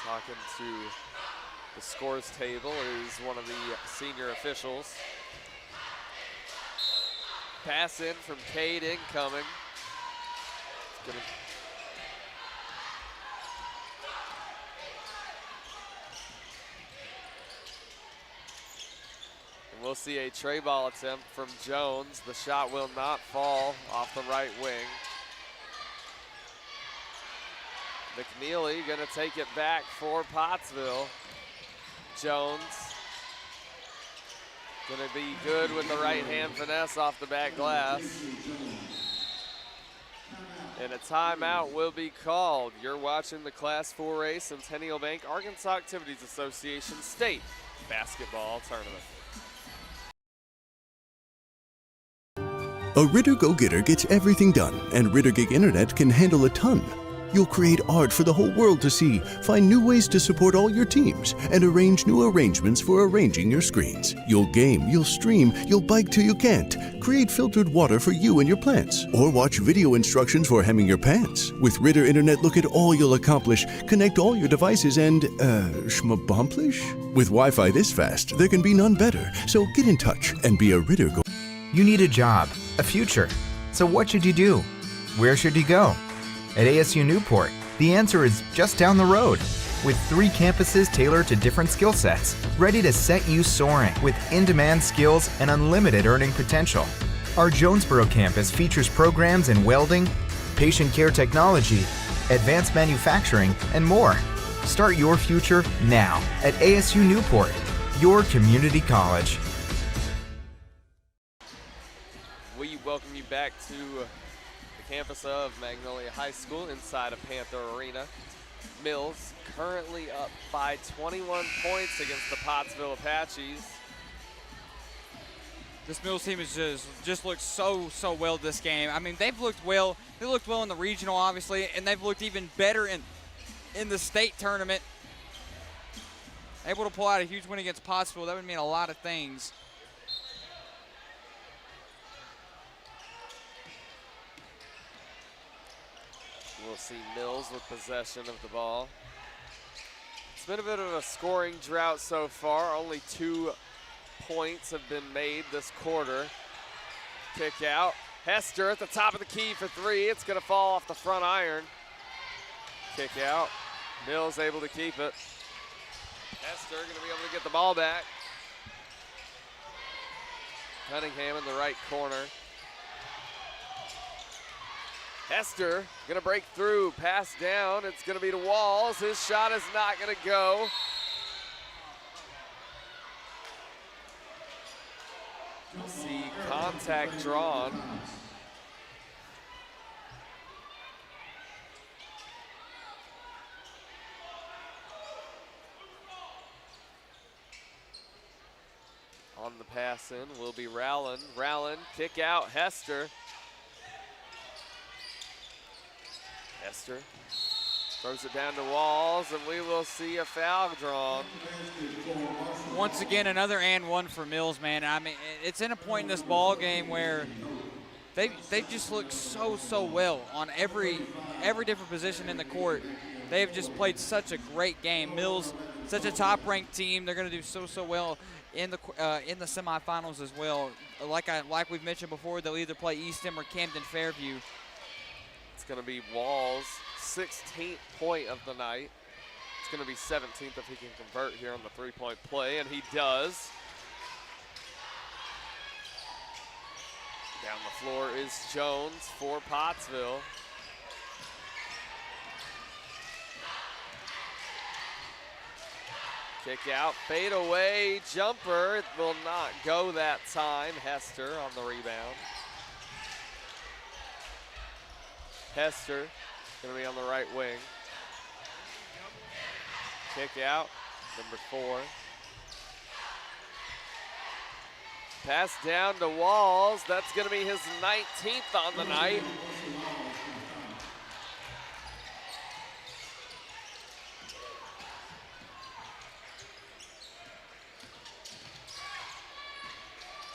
Talking to the scores table is one of the senior officials. Pass in from Cade incoming. And we'll see a tray ball attempt from Jones. The shot will not fall off the right wing. McNeely gonna take it back for Pottsville. Jones gonna be good with the right hand finesse off the back glass. And a timeout will be called. You're watching the Class 4A Centennial Bank Arkansas Activities Association State Basketball Tournament. A Ritter Go-Getter gets everything done, and Ritter Gig Internet can handle a ton. You'll create art for the whole world to see, find new ways to support all your teams, and arrange new arrangements for arranging your screens. You'll game, you'll stream, you'll bike till you can't, create filtered water for you and your plants, or watch video instructions for hemming your pants. With Ritter Internet, look at all you'll accomplish, connect all your devices, and, schmabomplish? With Wi-Fi this fast, there can be none better. So get in touch and be a Ritter Go. You need a job, a future. So what should you do? Where should you go? At ASU Newport, the answer is just down the road. With 3 campuses tailored to different skill sets, ready to set you soaring with in-demand skills and unlimited earning potential. Our Jonesboro campus features programs in welding, patient care technology, advanced manufacturing, and more. Start your future now at ASU Newport, your community college. We welcome you back to the campus of Magnolia High School inside of Panther Arena. Mills currently up by 21 points against the Pottsville Apaches. This Mills team has just looked so well this game. I mean, they've looked well. They looked well in the regional, obviously, and they've looked even better in the state tournament. Able to pull out a huge win against Pottsville, that would mean a lot of things. We'll see Mills with possession of the ball. It's been a bit of a scoring drought so far. Only 2 points have been made this quarter. Kick out. Hester at the top of the key for 3. It's going to fall off the front iron. Kick out. Mills able to keep it. Hester going to be able to get the ball back. Cunningham in the right corner. Hester going to break through, pass down. It's going to be to Walls. His shot is not going to go. You'll see contact drawn. On the pass in will be Rowland. Rowland, kick out, Hester. Hester throws it down to Walls, and we will see a foul drawn. Once again, another and one for Mills, man. I mean, it's in a point in this ball game where they just look so well on every different position in the court. They have just played such a great game. Mills, such a top-ranked team. They're going to do so well in the semifinals as well. Like we've mentioned before, they'll either play Eastham or Camden Fairview. It's going to be Walls' 16th point of the night. It's going to be 17th if he can convert here on the three-point play, and he does. Down the floor is Jones for Pottsville. Kick out, fade away, jumper. It will not go that time. Hester on the rebound. Hester going to be on the right wing. Kick out, number 4. Pass down to Walls. That's going to be his 19th on the night.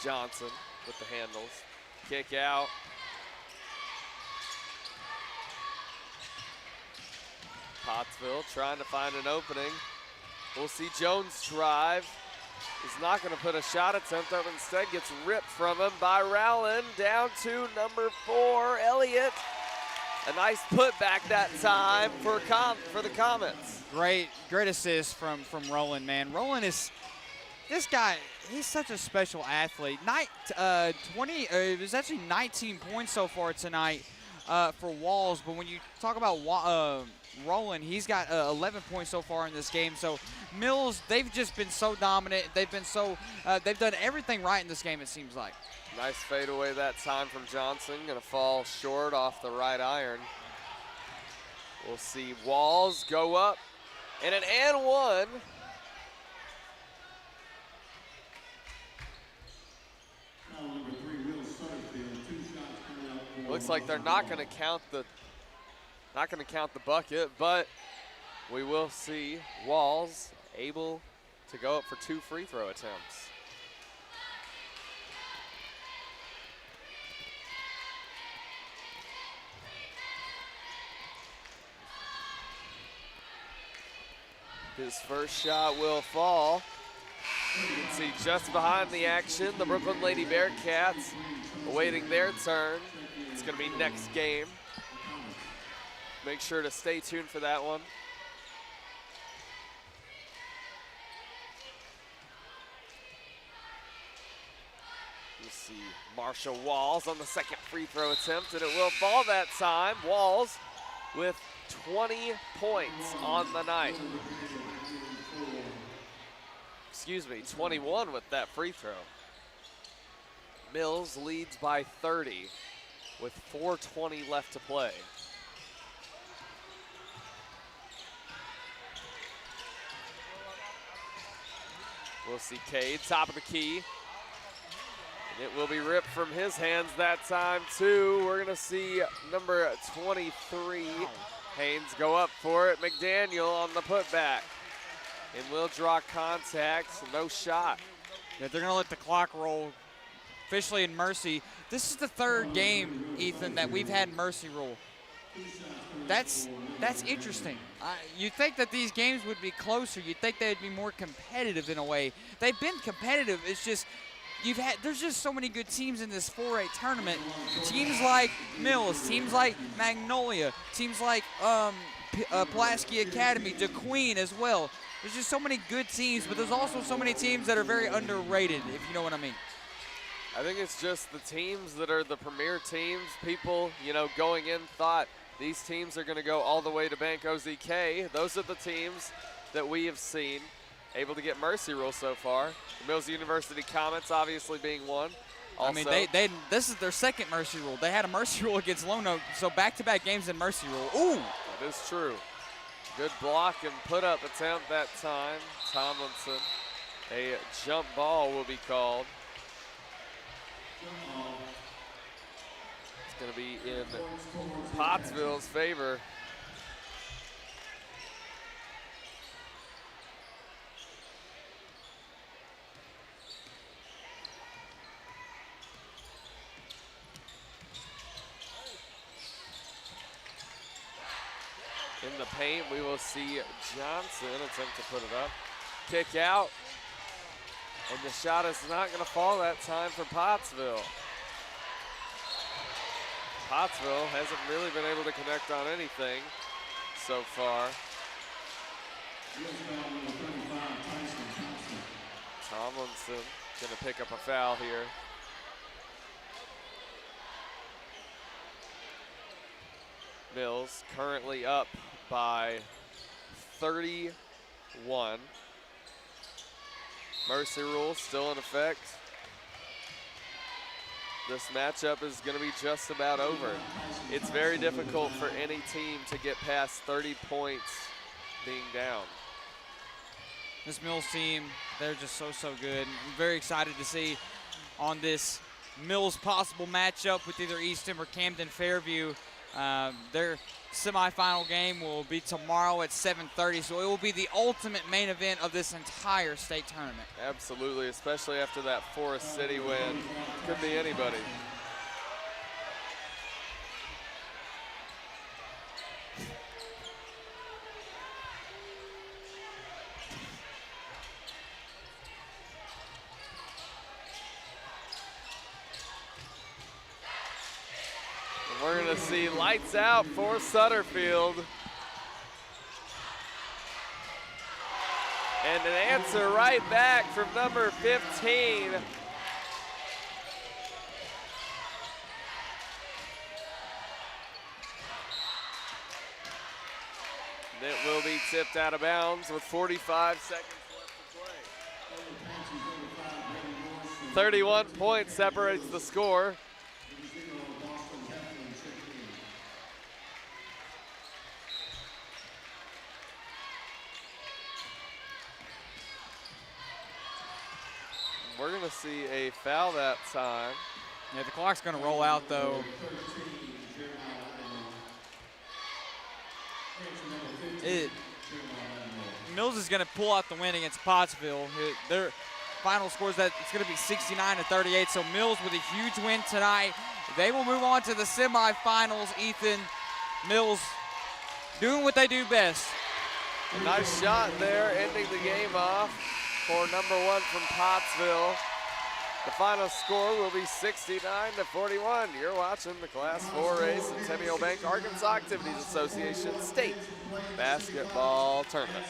Johnson with the handles. Kick out. Pottsville trying to find an opening. We'll see Jones drive. He's not going to put a shot attempt up. Instead gets ripped from him by Rowland. Down to number 4, Elliott. A nice putback that time for the Comets. Great assist from Roland, man. Roland is, this guy, he's such a special athlete. It was actually 19 points so far tonight for Walls, but when you talk about Roland, he's got 11 points so far in this game. So Mills, they've just been so dominant. They've done everything right in this game, it seems like. Nice fadeaway that time from Johnson. Gonna fall short off the right iron. We'll see Walls go up and an and one. Looks like they're not going to count the bucket, but we will see Walls able to go up for 2 free throw attempts. His first shot will fall. You can see just behind the action, the Brooklyn Lady Bearcats awaiting their turn. It's going to be next game. Make sure to stay tuned for that one. You see Marshall Walls on the second free throw attempt, and it will fall that time. Walls with 20 points on the night. Excuse me, 21 with that free throw. Mills leads by 30 with 4:20 left to play. We'll see Cade, top of the key. And it will be ripped from his hands that time too. We're gonna see number 23, Haynes, go up for it. McDaniel on the putback. And will draw contact, so no shot. Yeah, they're gonna let the clock roll officially in mercy. This is the third game, Ethan, that we've had mercy rule. That's interesting. You'd think that these games would be closer. You'd think they'd be more competitive in a way. They've been competitive. It's just there's just so many good teams in this 4A tournament. Teams like Mills, teams like Magnolia, teams like Pulaski Academy, DeQueen as well. There's just so many good teams, but there's also so many teams that are very underrated, if you know what I mean. I think it's just the teams that are the premier teams. People, going in thought these teams are going to go all the way to Bank OZK. Those are the teams that we have seen able to get mercy rule so far. The Mills University Comets obviously being one. Also, I mean, this is their second mercy rule. They had a mercy rule against Lone Oak, so back-to-back games in mercy rule. Ooh! That is true. Good block and put-up attempt that time. Tomlinson. A jump ball will be called. It's going to be in Pottsville's favor. In the paint, we will see Johnson attempt to put it up. Kick out. And the shot is not going to fall that time for Pottsville. Pottsville hasn't really been able to connect on anything so far. Tomlinson going to pick up a foul here. Mills currently up by 31. Mercy rule still in effect. This matchup is going to be just about over. It's very difficult for any team to get past 30 points being down. This Mills team, they're just so good. I'm very excited to see on this Mills possible matchup with either Easton or Camden Fairview. Their semifinal game will be tomorrow at 7:30, so it will be the ultimate main event of this entire state tournament. Absolutely, especially after that Forest City win. Could be anybody. We're going to see lights out for Sutterfield. And an answer right back from number 15. And it will be tipped out of bounds with 45 seconds left to play. 31 points separates the score. We're going to see a foul that time. Yeah, the clock's going to roll out, though. Mills is going to pull out the win against Pottsville. Their final score is that it's going to be 69-38, so Mills with a huge win tonight. They will move on to the semifinals. Ethan, Mills doing what they do best. A nice shot there, ending the game off for number 1 from Pottsville. The final score will be 69-41. You're watching the Class 4A Centennial Bank Arkansas Activities Association State Basketball Tournament.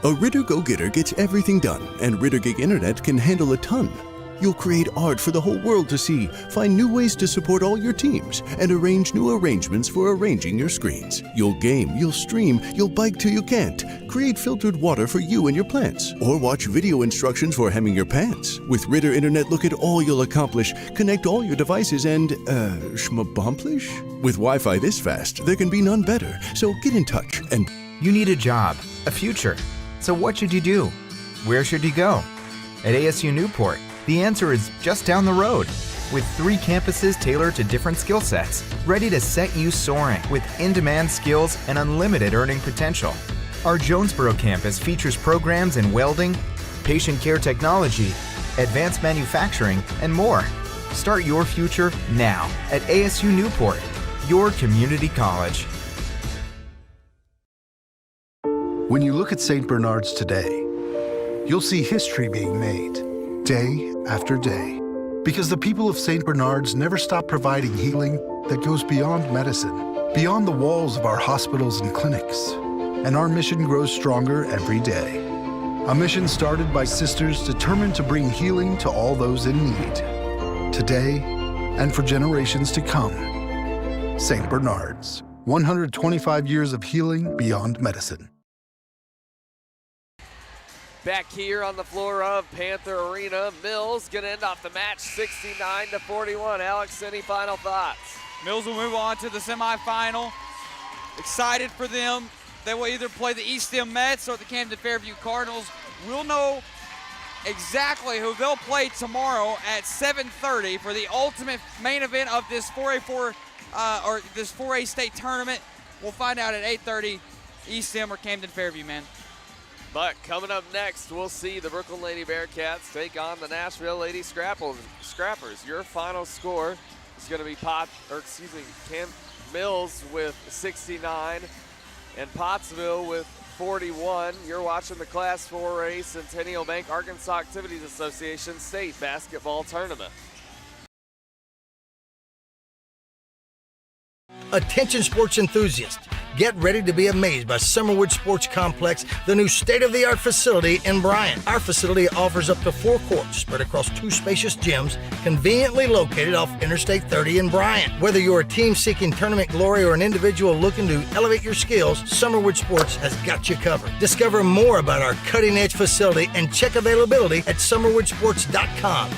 A Ritter Go-Getter gets everything done, and Ritter Gig Internet can handle a ton. You'll create art for the whole world to see, find new ways to support all your teams, and arrange new arrangements for arranging your screens. You'll game, you'll stream, you'll bike till you can't, create filtered water for you and your plants, or watch video instructions for hemming your pants. With Ritter Internet, look at all you'll accomplish, connect all your devices, and, schmabomplish? With Wi-Fi this fast, there can be none better, so get in touch and... You need a job, a future. So what should you do? Where should you go? At ASU Newport, the answer is just down the road. With 3 campuses tailored to different skill sets, ready to set you soaring with in-demand skills and unlimited earning potential. Our Jonesboro campus features programs in welding, patient care technology, advanced manufacturing, and more. Start your future now at ASU Newport, your community college. When you look at St. Bernard's today, you'll see history being made, day after day. Because the people of St. Bernard's never stop providing healing that goes beyond medicine, beyond the walls of our hospitals and clinics. And our mission grows stronger every day. A mission started by sisters determined to bring healing to all those in need, today and for generations to come. St. Bernard's, 125 years of healing beyond medicine. Back here on the floor of Panther Arena, Mills going to end off the match 69-41. Alex, any final thoughts? Mills will move on to the semifinal. Excited for them. They will either play the East End Mets or the Camden Fairview Cardinals. We'll know exactly who they'll play tomorrow at 7:30 for the ultimate main event of this 4A state tournament. We'll find out at 8:30, East End or Camden Fairview, man. But coming up next, we'll see the Brooklyn Lady Bearcats take on the Nashville Lady Scrappers. Your final score is going to be Mills with 69 and Pottsville with 41. You're watching the Class 4A Centennial Bank Arkansas Activities Association State Basketball Tournament. Attention sports enthusiasts, get ready to be amazed by Summerwood Sports Complex, the new state-of-the-art facility in Bryan. Our facility offers up to 4 courts spread across 2 spacious gyms, conveniently located off Interstate 30 in Bryan. Whether you're a team seeking tournament glory or an individual looking to elevate your skills, Summerwood Sports has got you covered. Discover more about our cutting-edge facility and check availability at summerwoodsports.com.